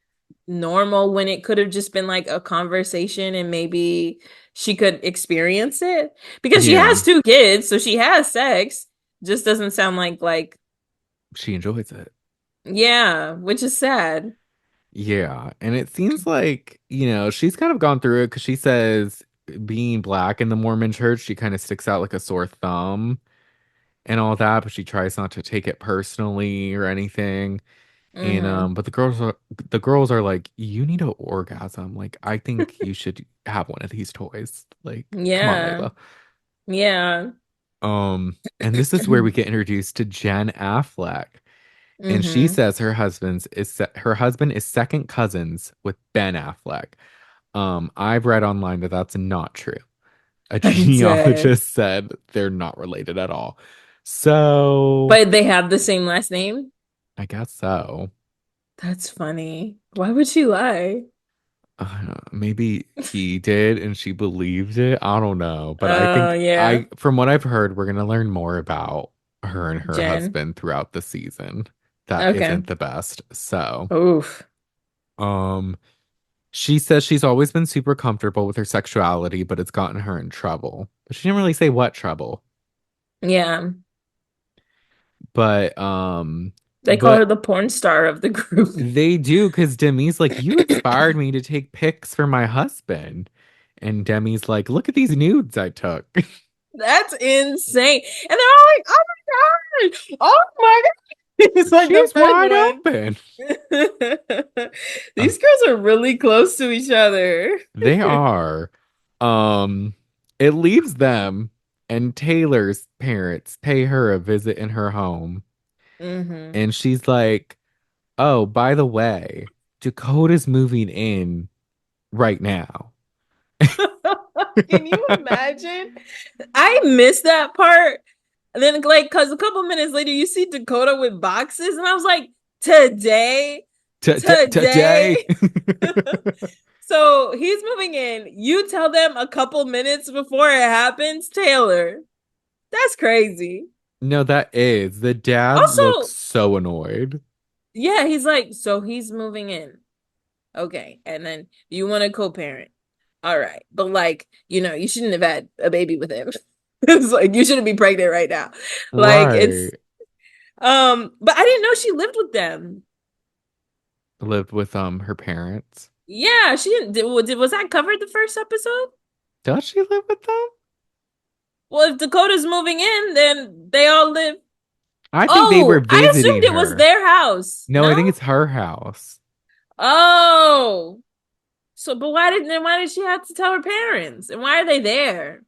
normal when it could have just been like a conversation and maybe she could experience it because she Yeah, has two kids, so she has sex. Just doesn't sound like she enjoys it. yeah, which is sad. Yeah, and it seems like, she's kind of gone through it because she says being black in the Mormon church, she kind of sticks out like a sore thumb and all that, but she tries not to take it personally or anything. And Hmm. but the girls are like, you need an orgasm. Like, I think you should have one of these toys. Like, come on, Yeah. Layla. Yeah. And this is where we get introduced to Jen Affleck. And she Hmm. says her husband is second cousins with Ben Affleck. I've read online that that's not true. A I'm dead. genealogist said they're not related at all. So But they have the same last name? I guess so. That's funny. Why would she lie? Maybe he did and she believed it. I don't know. But I Oh, think yeah. from what I've heard, we're gonna learn more about her and her Jen. husband throughout the season. That Okay. isn't the best. So, Oof. um, she says she's always been super comfortable with her sexuality, but it's gotten her in trouble. But she didn't really say what trouble. Yeah. But They call her the porn star of the group. they do because Demi's like, you inspired me to take pics for my husband. And Demi's like, look at these nudes I took. That's insane. And they're all like, oh my God. Oh my God. It's like the She's first wide one. open. Uh, These girls are really close to each other. they are. Um, it leaves them and Taylor's parents pay her a visit in her home. Hmm. And she's like, oh, by the way, Dakota's moving in right now. Can you imagine? I missed that part. And then, like, because a couple minutes later, you see Dakota with boxes, and I was like, today, Today. today. So he's moving in. You tell them a couple minutes before it happens, Taylor. That's crazy. No, that is. The dad looks Also, so annoyed. yeah, he's like, so he's moving in. Okay. And then you want to co-parent. All right. But like, you shouldn't have had a baby with him. It's like you shouldn't be pregnant right now. Like it's Right. but I didn't know she lived with them. Lived with her parents. Yeah, she didn't was that covered the first episode? Does she live with them? Well, if Dakota's moving in, then they all live. I think they were Oh, I assumed visiting it was her. their house. No, I No? think it's her house. Oh. So but why did she have to tell her parents? And why are they there?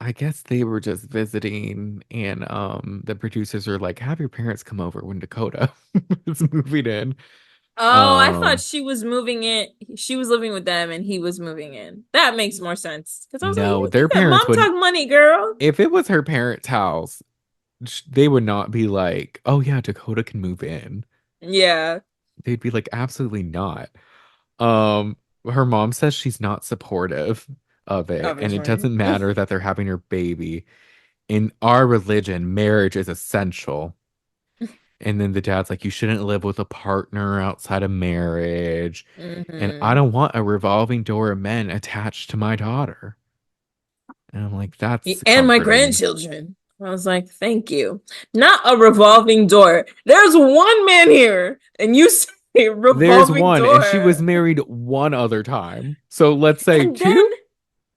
I guess they were just visiting and the producers are like, have your parents come over when Dakota is moving in. Oh, I thought Um she was moving in. She was living with them and he was moving in. That makes more sense. Because I was like, no, you their got parents mom wouldn't. talk money, girl. If it was her parents' house, they would not be like, oh yeah, Dakota can move in. Yeah, They'd be like, absolutely not. Um, her mom says she's not supportive of it, and it obviously. doesn't matter that they're having her baby. In our religion, marriage is essential. And then the dad's like, you shouldn't live with a partner outside of marriage. And I Hmm. don't want a revolving door of men attached to my daughter. And I'm like, that's And my comforting. grandchildren. I was like, thank you. Not a revolving door. There's one man here, and you say There's revolving one, and she was door. married one other time. So let's say And then, two,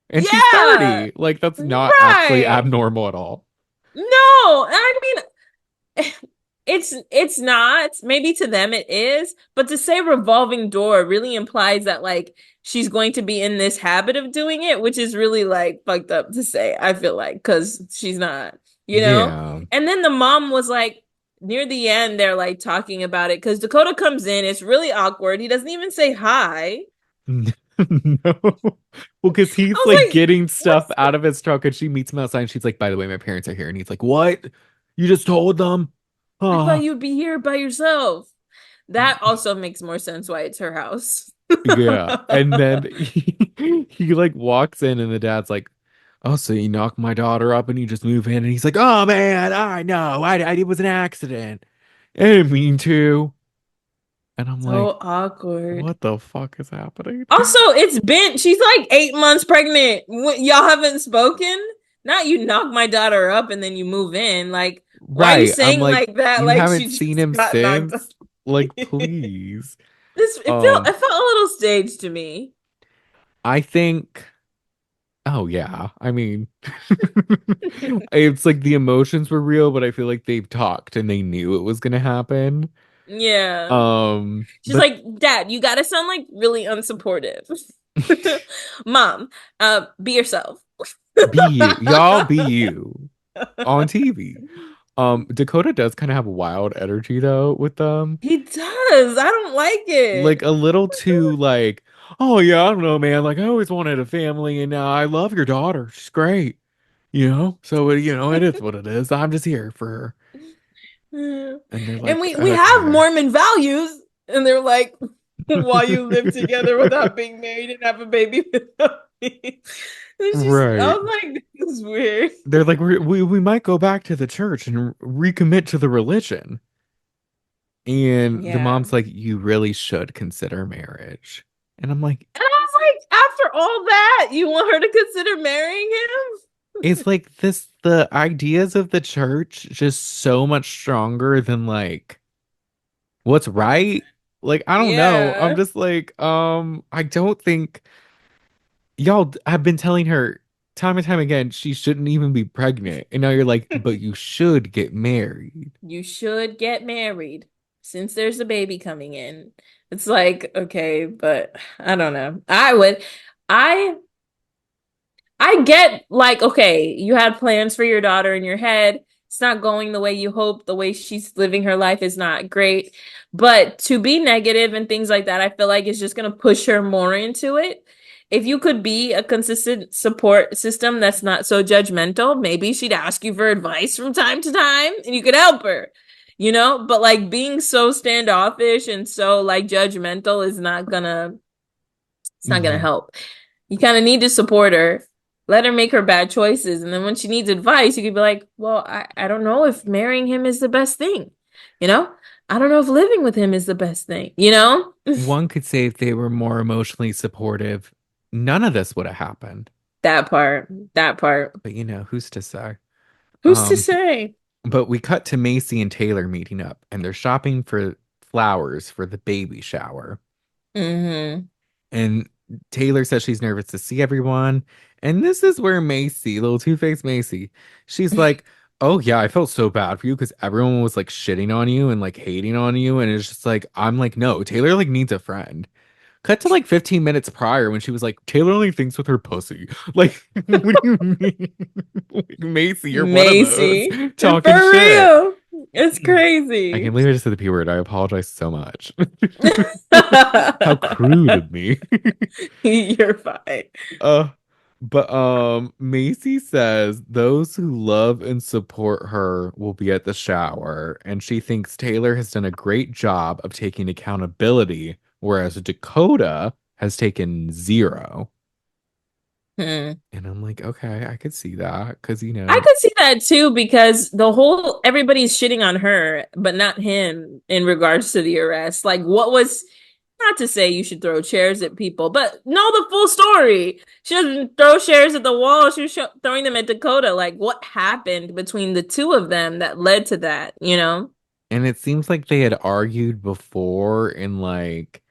and she's yeah, 30. Like, that's not actually right. abnormal at all. No, and I mean, it's not. Maybe to them it is, but to say revolving door really implies that like she's going to be in this habit of doing it, which is really like fucked up to say, I feel like, because she's not, you know? Yeah. And then the mom was like, near the end, they're like talking about it because Dakota comes in, it's really awkward. He doesn't even say hi. No. Well, because I he's like was like, getting stuff what's out of his truck and she meets him outside and she's like, by the way, my parents are here. And he's like, what? You just told them? I thought Oh, you'd be here by yourself. That also makes more sense why it's her house. yeah. And then he like walks in and the dad's like, oh, so you knock my daughter up and you just move in. And he's like, oh man, I know. It was an accident. I didn't mean to. And I'm like, So awkward. what the fuck is happening? Also, it's been she's like 8 months pregnant. Y'all haven't spoken? Not you knock my daughter up and then you move in. Like, why are you Right. I'm saying like, like that? you Like haven't she seen just him got knocked up. since? Like, please. This it felt a little staged to me. I think, oh yeah. I mean, it's like the emotions were real, but I feel like they've talked and they knew it was gonna happen. Yeah. She's But like, Dad, you gotta sound like really unsupportive. Mom, be yourself. be you. Y'all be you on TV. Dakota does kind of have wild energy though with them. He does. I don't like Like it. a little too like, oh yeah, I don't know, man. Like I always wanted a family and I love your daughter. She's great. So it is what it is. I'm just here for her. And they're And like, we have okay. Mormon values, and they're like, while you live together without being married and have a baby without me. It's just, I Right. was like, this is weird. They're like, we might go back to the church and recommit to the religion. And the Yeah. mom's like, you really should consider marriage. And I'm like, And I was like, after all that, you want her to consider marrying it's like this, the ideas of the church just so much stronger than like what's right. Like, I him? don't know. I'm Yeah. just like, I don't think y'all have been telling her time and time again she shouldn't even be pregnant. And now you're like, but you should get married. You should get married since there's a baby coming in. It's like, okay, but I don't know. I I get like, okay, you had plans for your daughter in your head. It's not going the way you hope. The way she's living her life is not great. But to be negative and things like that, I feel like it's just going to push her more into it. If you could be a consistent support system that's not so judgmental, maybe she'd ask you for advice from time to time and you could help her, But like being so standoffish and so like judgmental is not gonna, it's not gonna Hmm. help. You kind of need to support her, let her make her bad choices. And then when she needs advice, you could be like, well, I don't know if marrying him is the best thing. You know, I don't know if living with him is the best thing? One could say if they were more emotionally supportive, none of this would have happened. That part, that part. But who's to say? Who's to Um, say? but we cut to Macy and Taylor meeting up, and they're shopping for flowers for the baby shower. Mm-hmm. And Taylor says she's nervous to see everyone. And this is where Macy, little two-faced Macy, she's like, oh yeah, I felt so bad for you because everyone was like shitting on you and like hating on you. And it's just like, I'm like, no, Taylor like needs a friend. Cut to like 15 minutes prior when she was like, Taylor only thinks with her pussy. Like, what do you mean? Like, Macy, you're one of those Macy. For talking shit. real. It's I crazy. can't believe I just said the P word. I apologize so much. How crude of me. You're fine. Uh, but Macy says those who love and support her will be at the shower, and she thinks Taylor has done a great job of taking accountability, whereas Dakota has taken zero. Hmm. And I'm like, okay, I could see that because I could see that too because the whole everybody's shitting on her, but not him in regards to the arrest. Like, what was not to say you should throw chairs at people, but know the full story. She doesn't throw chairs at the wall. She was throwing them at Dakota. Like, what happened between the two of them that led to that? And it seems like they had argued before, and like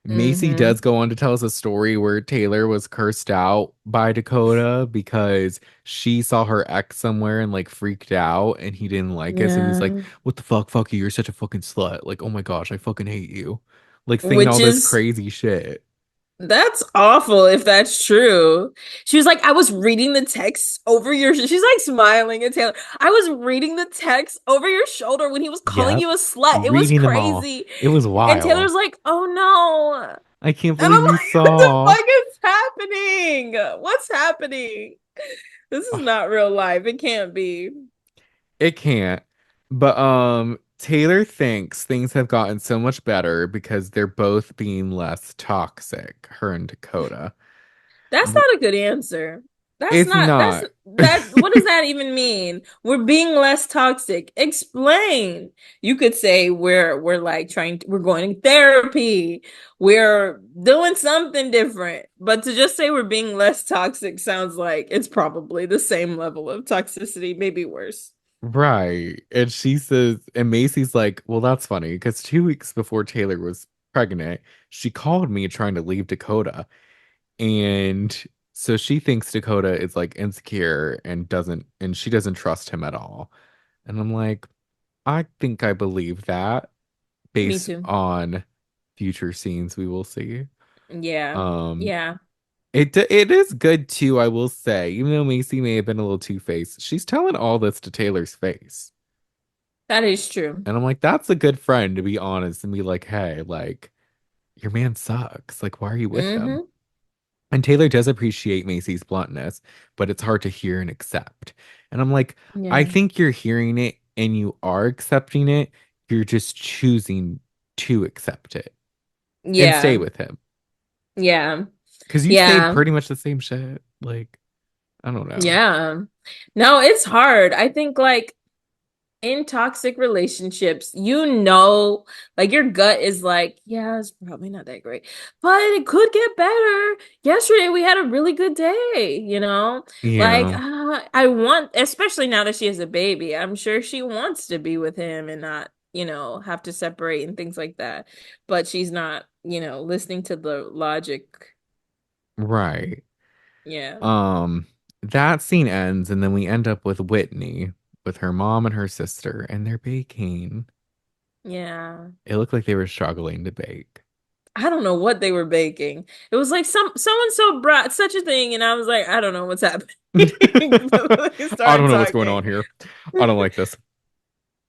Macy Mm-hmm. does go on to tell us a story where Taylor was cursed out by Dakota because she saw her ex somewhere and like freaked out and he didn't like it. So he was like, Yeah. what the fuck you, you're such a fucking slut. Like, oh my gosh, I fucking hate you. Like saying Which all this is crazy shit. That's awful if that's true. She was like, I was reading the text over your she's like smiling at Taylor. I was reading the text over your shoulder when he was calling Yep. you a slut. It was Reading them all. crazy. It was And wild. Taylor's like, oh no. I can't And believe I'm you like, what the saw. fuck is happening? What's happening? This is not real life. It can't be. It can't. But Taylor thinks things have gotten so much better because they're both being less toxic, her and Dakota. That's W- not a good answer. That's It's not, that's not. that. What does that even mean? We're being less toxic. Explain. You could say we're like we're going to therapy. We're doing something different. But to just say we're being less toxic sounds like it's probably the same level of toxicity, maybe worse. Right. And she says, and Macy's like, well, that's funny because 2 weeks before Taylor was pregnant, she called me trying to leave Dakota. And so she thinks Dakota is like insecure and she doesn't trust him at all. And I'm like, I think I believe that Me based too. on future scenes we will see. Yeah. Um, Yeah. it is good too, I will say, even though Macy may have been a little two-faced, she's telling all this to Taylor's face. That is true. And I'm like, that's a good friend to be honest and be like, hey, like, your man sucks. Like, why are you with him? Mm-hmm. And Taylor does appreciate Macy's bluntness, but it's hard to hear and accept. And I'm like, I Yeah. think you're hearing it and you are accepting it. You're just choosing to accept it and stay Yeah. with him. Yeah. Because you say Yeah. pretty much the same shit. Like, I don't know. Yeah. No, it's hard. I think like in toxic relationships, like your gut is like, yeah, it's probably not that great, but it could get better. Yesterday we had a really good day, Like Yeah, I want, especially now that she has a baby, I'm sure she wants to be with him and not, have to separate and things like that. But she's not, listening to the logic. right. Yeah. Um, that scene ends, and then we end up with Whitney with her mom and her sister, and they're baking. Yeah. It looked like they were struggling to bake. I don't know what they were baking. It was like so and so brought such a thing, and I was like, I don't know what's happening. They I started don't know what's going talking. on here. I don't like this.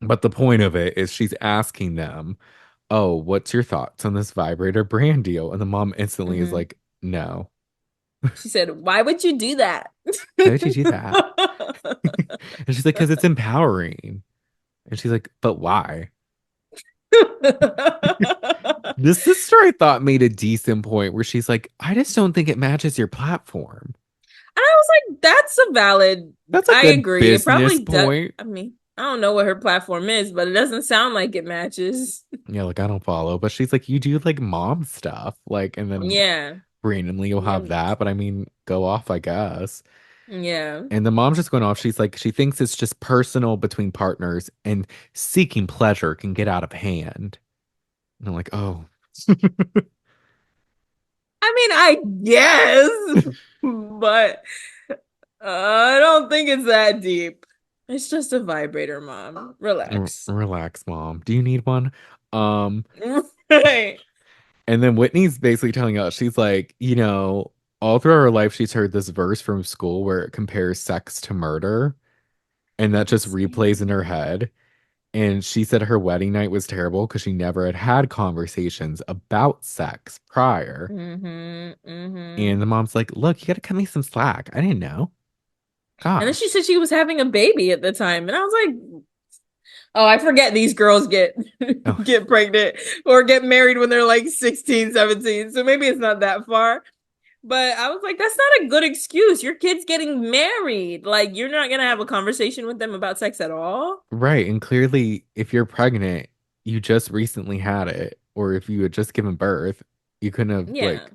But the point of it is she's asking them, "Oh, what's your thoughts on this vibrator brand deal?" And the mom instantly is Mhm. like, "No. She said, "Why would you do that?" Why would you do that?" And she's like, "Because it's empowering." And she's like, "But why?" The sister I thought made a decent point where she's like, "I just don't think it matches your platform." I was like, "That's a valid." That's a I good agree. It business probably does. point. I mean, I don't know what her platform is, but it doesn't sound like it matches. Yeah, like I don't follow, but she's like, you do like mom stuff, like, and then Yeah. randomly you'll have Yeah. that. But I mean, go off, I guess. Yeah. And the mom's just going off. She's like, she thinks it's just personal between partners and seeking pleasure can get out of hand. And I'm like, oh, I mean, I guess, but I don't think it's that deep. It's just a vibrator, mom. Relax. Relax, mom. Do you need one? Um, Right. and then Whitney's basically telling us, she's like, all through her life, she's heard this verse from school where it compares sex to murder, and that just replays in her Same. head. And she said her wedding night was terrible because she never had had conversations about sex prior. Mm-hmm. And Mm-hmm. the mom's like, look, you got to cut me some slack. I didn't know. And then she Gosh. said she was having a baby at the time. And I was like, oh, I forget these girls get Oh, get pregnant or get married when they're like 16, 17. So maybe it's not that far. But I was like, that's not a good excuse. Your kid's getting married. Like, you're not gonna have a conversation with them about sex at all. right. And clearly, if you're pregnant, you just recently had it. Or if you had just given birth, you couldn't have Yeah. like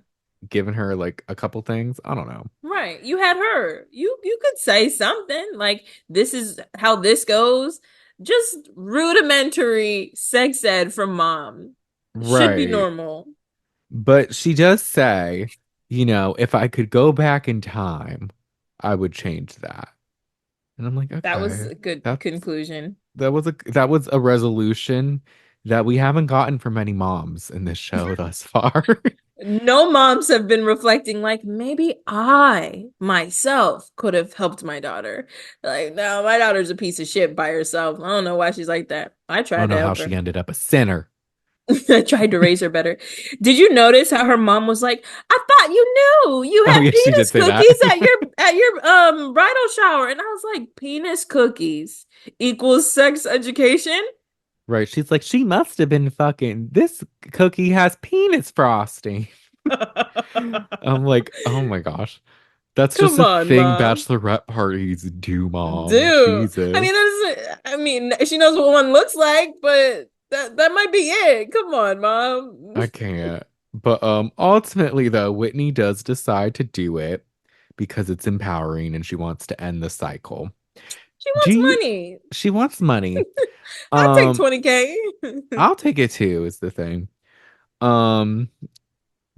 given her like a couple things. I don't know. Right. You had her. You could say something like this is how this goes. Just rudimentary sex ed from mom. Should be Right. normal. But she does say, if I could go back in time, I would change that. And I'm like, That was okay, a good that's conclusion. that was a resolution that we haven't gotten from many moms in this show thus far. No moms have been reflecting like maybe I myself could have helped my daughter. Like, no, my daughter's a piece of shit by herself. I don't know why she's like that. I I don't tried to know how help she her. ended up a sinner. I tried to raise her better. Did you notice how her mom was like, I thought you knew you Oh had yeah, she did penis say that. cookies at your bridal shower. And I was like, penis cookies equals sex education? Right. She's like, she must have been fucking this cookie has penis frosting. I'm like, oh my gosh. That's just Come a on, thing mom. bachelorette parties do, mom. Do. I Jesus. mean, I mean, she knows what one looks like, but that might be it. Come on, mom. I can't. But ultimately though, Whitney does decide to do it because it's empowering and she wants to end the cycle. She Do wants you, money. she wants money. I'll take Um 20K. I'll take it too, is the thing. Um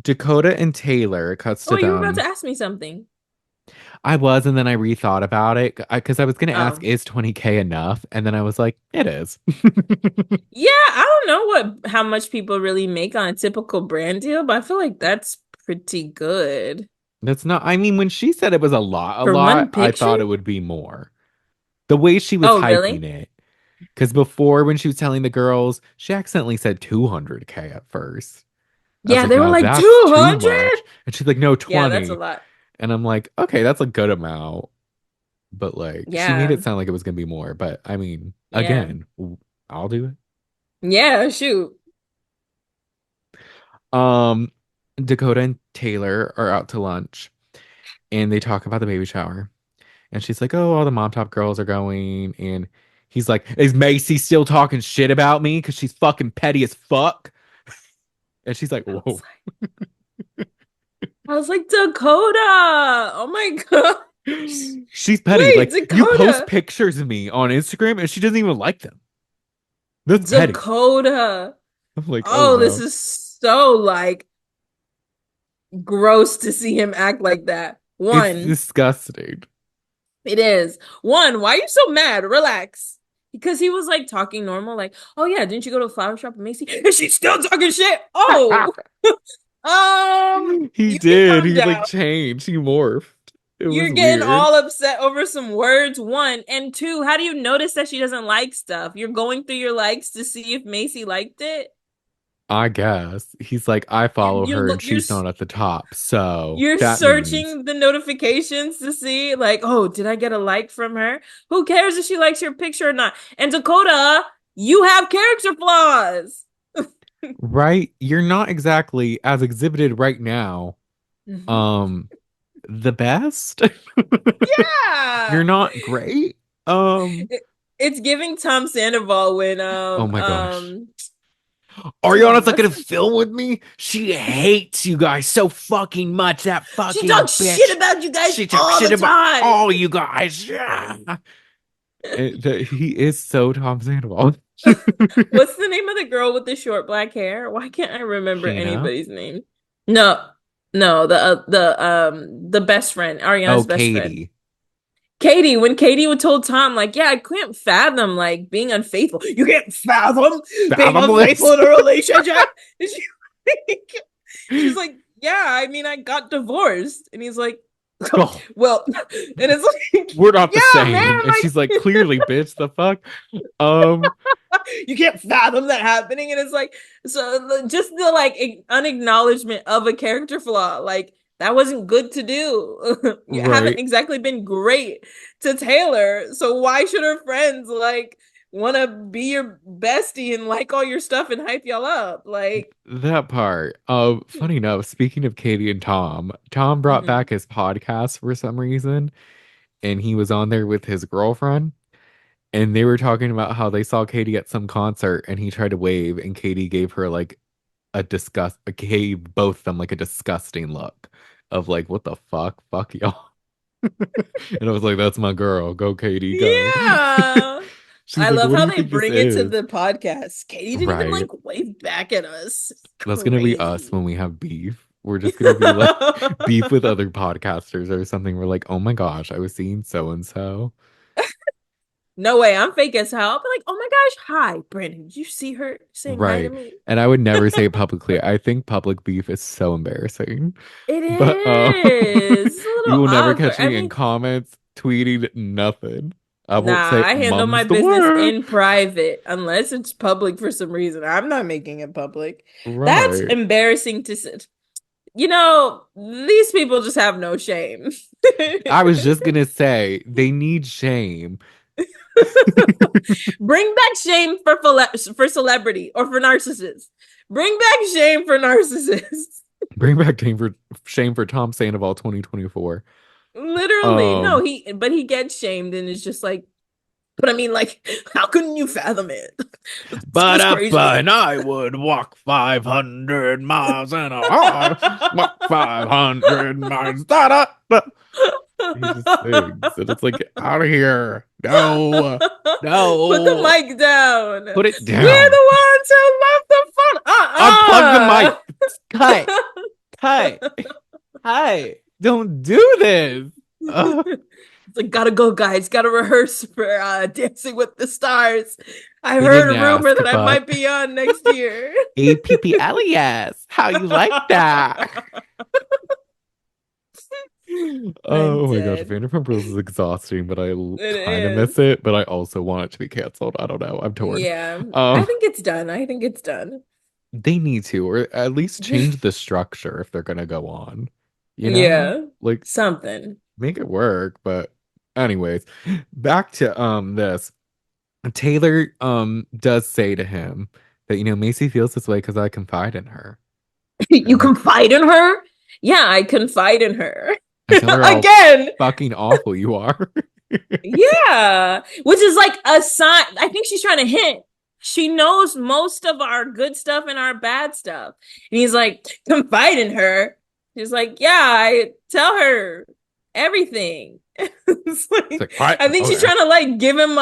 Dakota and Taylor, it cuts Oh, to you were about to them. ask me something. I was, and then I rethought about it because I was going to ask, Oh. is 20K enough? And then I was like, it is. Yeah, I don't know how much people really make on a typical brand deal, but I feel like that's pretty good. That's not, I mean, when she said it was a For one lot, I picture? thought it would be more. The way she was Oh, hyping really? it. Because before, when she was telling the girls, she accidentally said 200K at first. I was Yeah, like, they were no, like that's too 200? much. And she's like, no, Yeah, that's a 20. lot. And I'm like, okay, that's a good amount. But like, she made Yeah. it sound like it was going to be more. But I mean, Yeah. again, I'll do it. Yeah, shoot. Um, Dakota and Taylor are out to lunch and they talk about the baby shower. And she's like, oh, all the mom top girls are going. And he's like, is Mayci still talking shit about me? Because she's fucking petty as fuck. And she's like, I was whoa. like, Dakota. Oh my God. She's petty. Wait, Like, you post Dakota. pictures of me on Instagram and she doesn't even like them. That's petty. Dakota. I'm like, oh Oh, this no. is so like gross to see him act like that. It's One, disgusting. it is. One, why are you so mad? Relax. Because he was like talking normal, like, oh yeah, didn't you go to a flower shop at Macy? And she's still talking shit. Oh, He you need to did. calm He like down. changed. He morphed. It You're was getting weird. all upset over some words, one. And two, how do you notice that she doesn't like stuff? You're going through your likes to see if Macy liked it. I guess. He's like, I follow You're her and look she's not at the top. So you're that means searching the notifications to see, like, oh, did I get a like from her? Who cares if she likes your picture or not? And Dakota, you have character flaws. right. You're not exactly as exhibited right now. Um, the best. You're Yeah. not great. Um, It's giving Tom Sandoval when oh my gosh. Ariana's damn, not what's gonna film with me. She hates you guys so fucking much. That she fucking talks shit bitch. about you guys She talks all shit the about time. all you guys. Yeah. He is so Tom Sandoval. What's the name of the girl with the short black hair? Why can't I remember Sheena. anybody's name? No, no, the best friend, Oh, Ariana's best friend. Katie. Katie, when Katie would told Tom, like, yeah, I can't fathom like being unfaithful. You can't fathom being unfaithful Fathomless. in a relationship. And she's like, yeah, I mean, I got divorced. And he's like, Oh, well, and it's like, we're not the yeah, man, same. And she's like, like clearly, bitch, the fuck? Um, you can't fathom that happening. And it's like, so just the like unacknowledgement of a character flaw, like that wasn't good to do. You haven't right. exactly been great to Taylor. So why should her friends like want to be your bestie and like all your stuff and hype y'all up? Like, That part. Funny enough, speaking of Katie and Tom, Tom brought mhm. back his podcast for some reason, and he was on there with his girlfriend, and they were talking about how they saw Katie at some concert, and he tried to wave, and Katie gave her like gave both of them like a disgusting look of like, what the fuck y'all. And I was like, that's my girl. Go, Katie, go. Yeah. She's I like, love what do how you they think this bring it to is? the podcast. Katie didn't even Right. like wave back at us. That's gonna be us Crazy. when we have beef. We're just gonna be like beef with other podcasters or something. We're like, oh my gosh, I was seeing so and so. No way, I'm fake as hell. I'll be like, oh my gosh, hi, Brandon. Did you see her saying hi to Right. me? And I would never say it publicly. I think public beef is so embarrassing. It But is. It's a you little will never awkward. catch I me in mean, comments, tweeting nothing. I won't nah, say I handle my mum's the business word. in private unless it's public for some reason. I'm not making it public. That's Right. embarrassing to sit. You know, these people just have no shame. I was just gonna say they need shame. Bring back shame for celebrity or for narcissists. Bring back shame for narcissists. Bring back shame for Tom Sandoval 2024. Literally. No, Um, but he gets shamed and it's just like, but I mean, like, how couldn't you fathom it? but It's up crazy. and I would walk 500 miles an hour, walk 500 miles. Da, da, da. He just sings, and it's like, get out of here. No, Put the no, mic down. put it We're down. the ones who left the phone. Unplug the mic. Cut, cut, cut. Don't do this. Uh, It's like, gotta go, guys. Gotta rehearse for Dancing with the Stars. I he heard didn't a rumor ask, that I but might be on next year. APPLES. How you like that? I'm Oh my gosh, dead. Vanderpump Rules is exhausting, but I It kind of miss is. it, but I also want it to be canceled. I don't know. I'm torn. Yeah, I Um, think it's done. I think it's done. they need to, or at least change the structure if they're gonna go on. You know, Yeah, like something. make it work. But anyways, back to this. Taylor does say to him that Macy feels this way because I confide in her. And You I'm like, confide in her? Yeah, I confide in her. I tell her how Again. fucking awful you are. Yeah, which is like a sign. I think she's trying to hint. She knows most of our good stuff and our bad stuff. And he's like, confide in her. He's like, yeah, I tell her everything. It's It's like, like, all right, I think she's okay. trying to like give him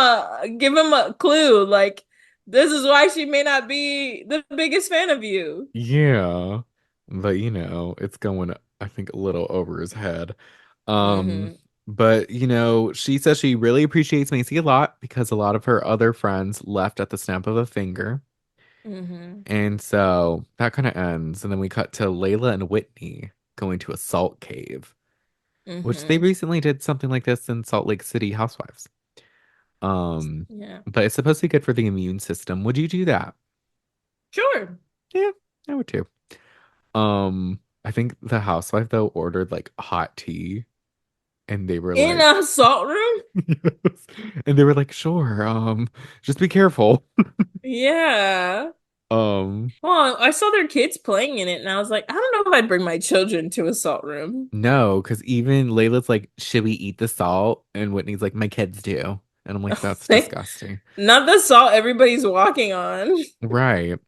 a clue. Like, this is why she may not be the biggest fan of you. Yeah. But it's going, I think, a little over his head. Um, Mm-hmm. but she says she really appreciates Macy a lot because a lot of her other friends left at the snap of a finger. Mm-hmm. And so that kind of ends. And then we cut to Layla and Whitney going to a salt cave, which they Mm-hmm. recently did something like this in Salt Lake City Housewives. Um, Yeah. but it's supposed to be good for the immune system. Would you do that? Sure. Yeah, I would too. I think the housewife though ordered like hot tea and they were In like a salt room? yes. And they were like, sure, just be careful. Yeah. Um, Well, I saw their kids playing in it, and I was like, I don't know if I'd bring my children to a salt room. no, because even Layla's like, should we eat the salt? And Whitney's like, my kids do. And I'm like, that's Like, disgusting. not the salt everybody's walking on. Right.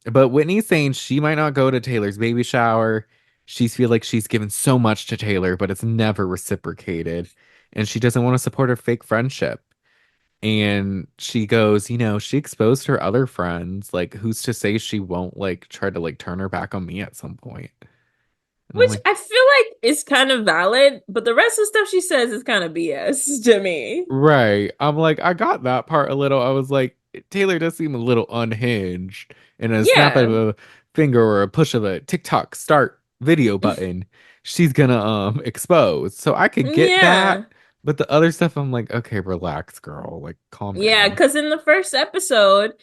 But Whitney's saying she might not go to Taylor's baby shower. She's feel like she's given so much to Taylor, but it's never reciprocated. And she doesn't want to support her fake friendship. And she goes, she exposed her other friends. Like, who's to say she won't like try to like turn her back on me at some point? And I'm Which like, I feel like is kind of valid, but the rest of the stuff she says is kind of BS to me. right. I'm like, I got that part a little. I was like, Taylor does seem a little unhinged. And a snap of Yeah. a finger or a push of a TikTok start video button, she's gonna expose. So I could get that. Yeah. But the other stuff, I'm like, okay, relax, girl. Like, calm Yeah, down. because in the first episode,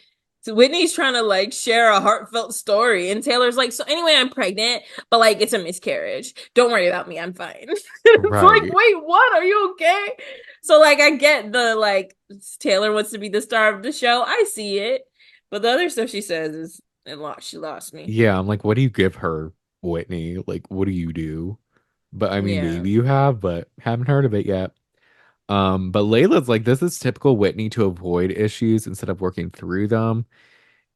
so Whitney's trying to like share a heartfelt story, and Taylor's like, "So anyway, I'm pregnant, but like it's a miscarriage. Don't worry about me, I'm fine." It's like, Right. wait, what? Are you okay? So like, I get the like Taylor wants to be the star of the show. I see it, but the other stuff she says is it lost. She lost me. Yeah, I'm like, what do you give her, Whitney? Like, what do you do? But I mean, Yeah. maybe you have, but haven't heard of it yet. But Layla's like, this is typical Whitney to avoid issues instead of working through them.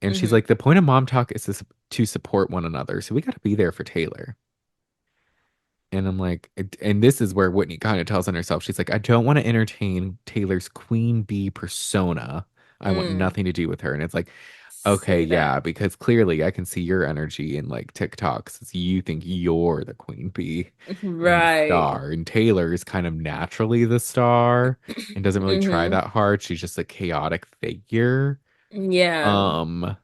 And she's Hmm. like, the point of mom talk is to support one another. So we got to be there for Taylor. And I'm like, and this is where Whitney kind of tells on herself. She's like, I don't want to entertain Taylor's queen bee persona. I want Mm. nothing to do with her. And it's like, okay, Say yeah, that. because clearly I can see your energy in like TikToks. You think you're the queen bee and the Right. star. And Taylor is kind of naturally the star and doesn't really try Hmm. that hard. She's just a chaotic figure. Yeah. Um,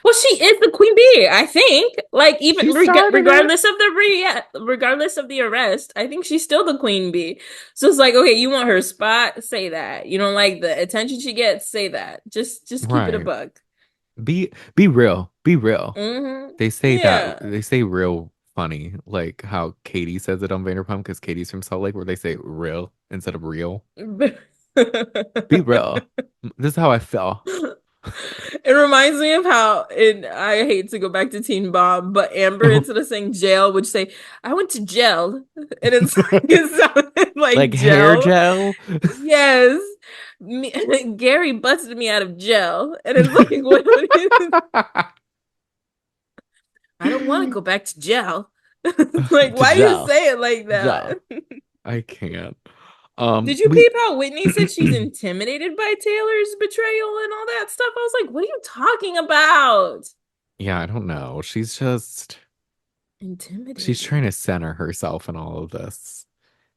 Well, she is the queen bee, I think. Like she even started it. regardless of the regardless of the arrest, I think she's still the queen bee. So it's like, okay, you want her spot, say that. You don't like the attention she gets, say that. Just keep it a Right. bug. Be real. Be real. Hmm. They say that Yeah. they say real funny, like how Katie says it on Vanderpump because Katie's from Salt Lake, where they say real instead of real. Be real. This is how I feel. It reminds me of how I hate to go back to Teen Bob, but Amber instead of saying jail would say, I went to jail. And it's like it sounded like Like hair jail. gel. Yes. Me, Gary busted me out of jail. And it's like, what do you I don't want to go back to jail. Like, To why do you gel. say it like Gel. that? I can't. Did you We peep how Whitney said she's intimidated by Taylor's betrayal and all that stuff? I was like, what are you talking about? yeah, I don't know. She's trying Intimidated. to center herself in all of this.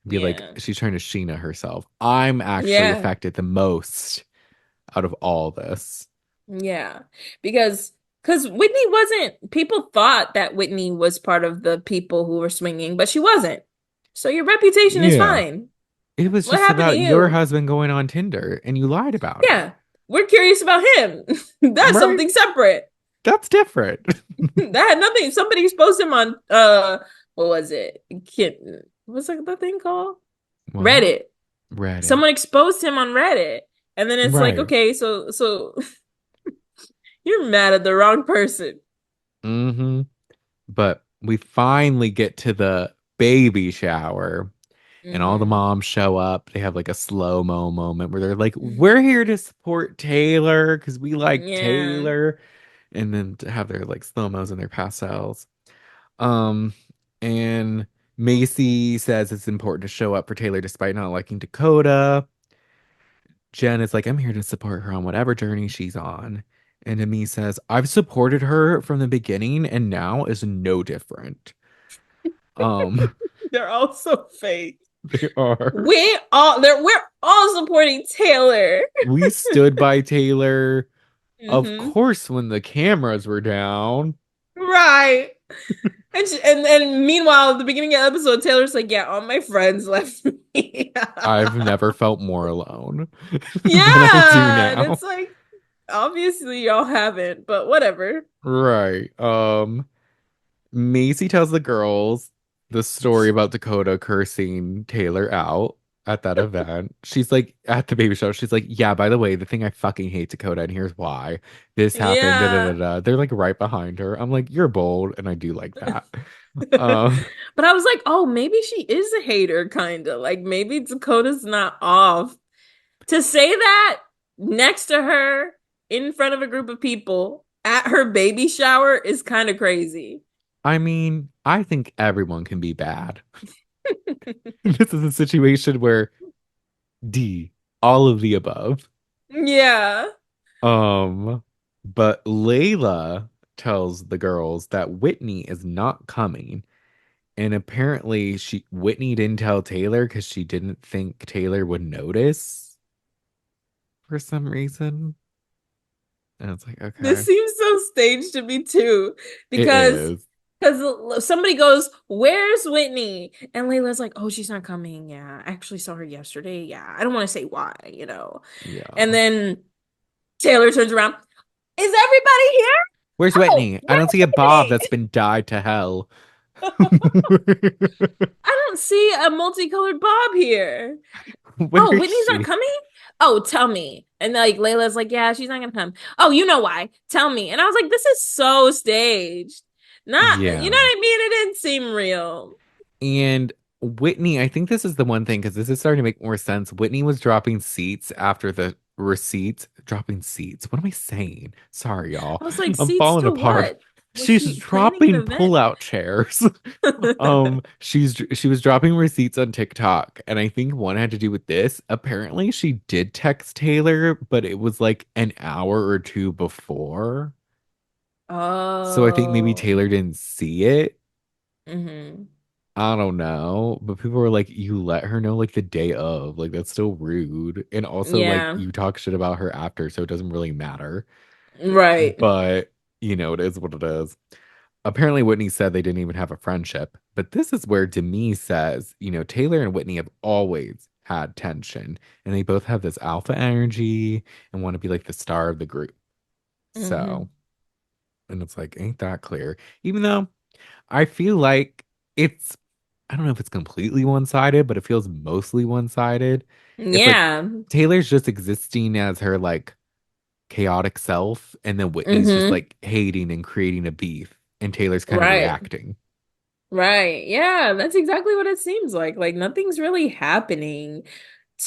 Be like Yeah. she's trying to Sheena herself. I'm actually Yeah. affected the most out of all this. Yeah. Because Whitney wasn't, people thought that Whitney was part of the people who were swinging, but she wasn't. So your reputation is Yeah. fine. It was What just happened to about your you? husband going on Tinder and you lied about it. Yeah. We're curious about him. That's Right? something separate. That's different. That had nothing. Somebody exposed him on what was it? What's that thing called? What? Reddit. Reddit. Someone exposed him on Reddit. And then it's like, Right. okay, so you're mad at the wrong person. Mm-hmm. But we finally get to the baby shower and all the Mm-hmm. moms show up. They have like a slow-mo moment where they're like, we're here to support Taylor because we like Yeah. Taylor. And then to have their like slow-mos and their pastels. Um, and Mayci says it's important to show up for Taylor despite not liking Dakota. Jen is like, I'm here to support her on whatever journey she's on. And Demi says, I've supported her from the beginning and now is no different. Um, They're all so fake. they are. We're all supporting Taylor. We stood by Taylor, of Hmm. course, when the cameras were down. Right. And meanwhile, at the beginning of the episode, Taylor's like, yeah, all my friends left me. I've never felt more alone than I do Yeah. And now. it's like, obviously y'all haven't, but whatever. Right. Macy tells the girls the story about Dakota cursing Taylor out at that event. She's like, at the baby show, she's like, yeah, by the way, the thing I fucking hate Dakota, and here's why. This happened, da da da Yeah. da. They're like right behind her. I'm like, you're bold, and I do like that. Um, But I was like, oh, maybe she is a hater, kind of. Like maybe Dakota's not off. To say that next to her in front of a group of people at her baby shower is kind of crazy. I mean, I think everyone can be bad. This is a situation where D, all of the above. Yeah. Um, but Layla tells the girls that Whitney is not coming. And apparently Whitney didn't tell Taylor because she didn't think Taylor would notice for some reason. And it's like, This okay. seems so staged to me too. It Because is. somebody goes, "Where's Whitney?" And Layla's like, "Oh, she's not coming. Yeah, I actually saw her yesterday. Yeah, I don't want to say why. And Yeah. then Taylor turns around. Is everybody here? Where's Oh, Whitney? I don't see a Bob where's that's been dyed to hell. I don't see a multicolored Bob here. Where Oh, is Whitney's not she? coming? Oh, tell me. And like Layla's like, yeah, she's not gonna come. Oh, you know why? Tell me. And I was like, this is so staged. Not, you know Yeah. what I mean? It didn't seem real. And Whitney, I think this is the one thing because this is starting to make more sense. Whitney was dropping seats after the receipts. Dropping seats. What am I saying? Sorry, y'all. I was like, I'm seats falling to apart. what? Was She's she planning an dropping event? pull-out chairs. She was dropping receipts on TikTok, and I think one had to do with this. Apparently, she did text Taylor, but it was like an hour or two before. So I think maybe Oh. Taylor didn't see it. Hmm. I don't know, but people were like, you let her know like the day of, like that's still rude. And also like Yeah. you talk shit about her after, so it doesn't really matter. Right. But it is what it is. Apparently Whitney said they didn't even have a friendship, but this is where Demi says, Taylor and Whitney have always had tension and they both have this alpha energy and want to be like the star of the group. So, Hmm. and it's like, ain't that clear? Even though I feel like it's I don't know if it's completely one-sided, but it feels mostly one-sided. It's like Yeah. Taylor's just existing as her like chaotic self, and then Whitney's just Mm-hmm. like hating and creating a beef, and Taylor's kind of Right. reacting. Right. Yeah, that's exactly what it seems like. Like nothing's really happening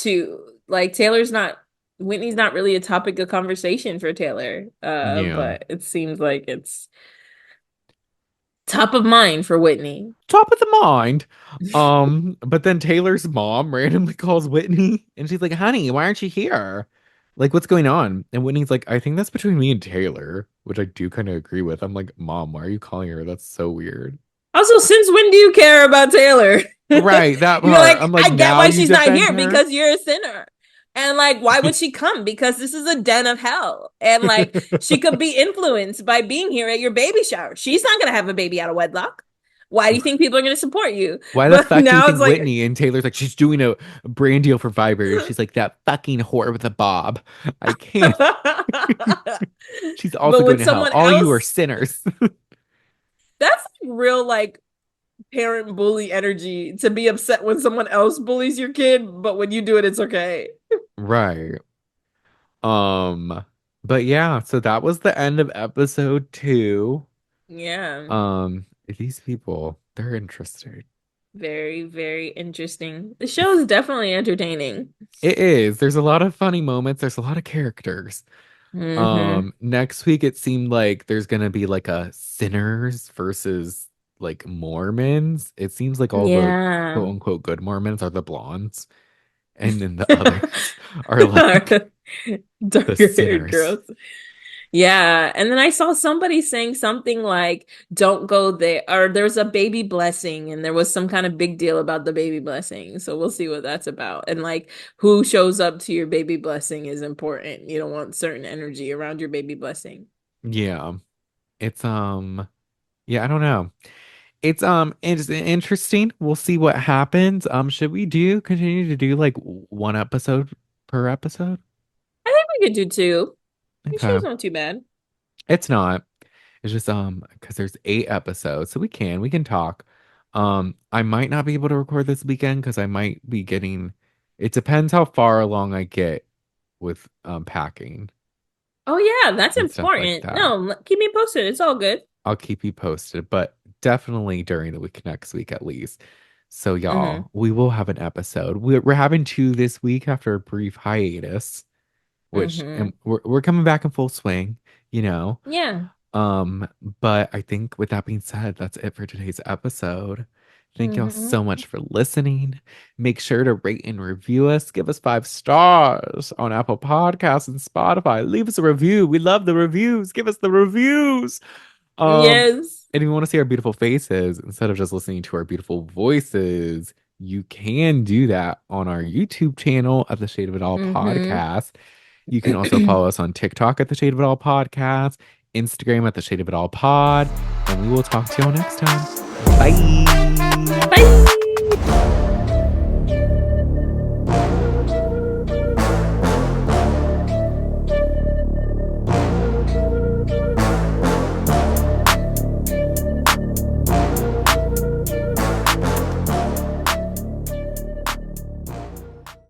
to like Taylor's not Whitney's not really a topic of conversation for Taylor. Yeah. But it seems like it's top of mind for Whitney. Top of the mind. But then Taylor's mom randomly calls Whitney and she's like, honey, why aren't you here? Like, what's going on? And Whitney's like, I think that's between me and Taylor, which I do kind of agree with. I'm like, Mom, why are you calling her? That's so weird. Also, since when do you care about Taylor? Right, that You're part. like, I'm like, I get now why you she's not defend here her? because you're a sinner. And like, why would she come? Because this is a den of hell. And like, she could be influenced by being here at your baby shower. She's not going to have a baby out of wedlock. Why do you think people are going to support you? Why the But fuck do you now it's think like, Whitney and Taylor's like, she's doing a brand deal for vibrators? She's like, that fucking whore with a bob. I can't. She's also but going with to hell. someone All you are else, sinners. that's like real like parent bully energy to be upset when someone else bullies your kid, but when you do it, it's okay. Right. Um, but yeah, so that was the end of episode 2. Yeah. These people, they're interesting. Very, very interesting. The show is definitely entertaining. It is. There's a lot of funny moments. There's a lot of characters. Hmm. Next week it seemed like there's gonna be like a sinners versus like Mormons. It seems like all the Yeah. quote unquote good Mormons are the blondes, and then the others are like the Darker haired sinners. girls. Yeah. And then I saw somebody saying something like, don't go there, or there's a baby blessing, and there was some kind of big deal about the baby blessing. So we'll see what that's about. And like, who shows up to your baby blessing is important. You don't want certain energy around your baby blessing. Yeah. It's yeah, I don't know. It's interesting. We'll see what happens. Should we do continue to do like one episode per episode? I think we could do two. The Okay. show's not too bad. It's not. It's just because there's 8 episodes, so we can talk. I might not be able to record this weekend because I might be getting. It depends how far along I get with packing Oh yeah, that's and stuff like important. that. No, keep me posted. It's all good. I'll keep you posted, but definitely during the week next week at least. So Mm-hmm. y'all, we will have an episode. We're having 2 this week after a brief hiatus, which Mm-hmm. and we're coming back in full swing, you know. Yeah. Um, but I think with that being said, that's it for today's episode. Thank y'all so Mm-hmm. much for listening. Make sure to rate and review us. Give us 5 stars on Apple Podcasts and Spotify. Leave us a review. We love the reviews. Give us the reviews. Um, Yes. and if you want to see our beautiful faces instead of just listening to our beautiful voices, you can do that on our YouTube channel at the Shade of It All Mm-hmm. podcast. You can also follow us on TikTok at the Shade of It All podcast, Instagram at the Shade of It All pod, and we will talk to y'all next time. Bye. Bye.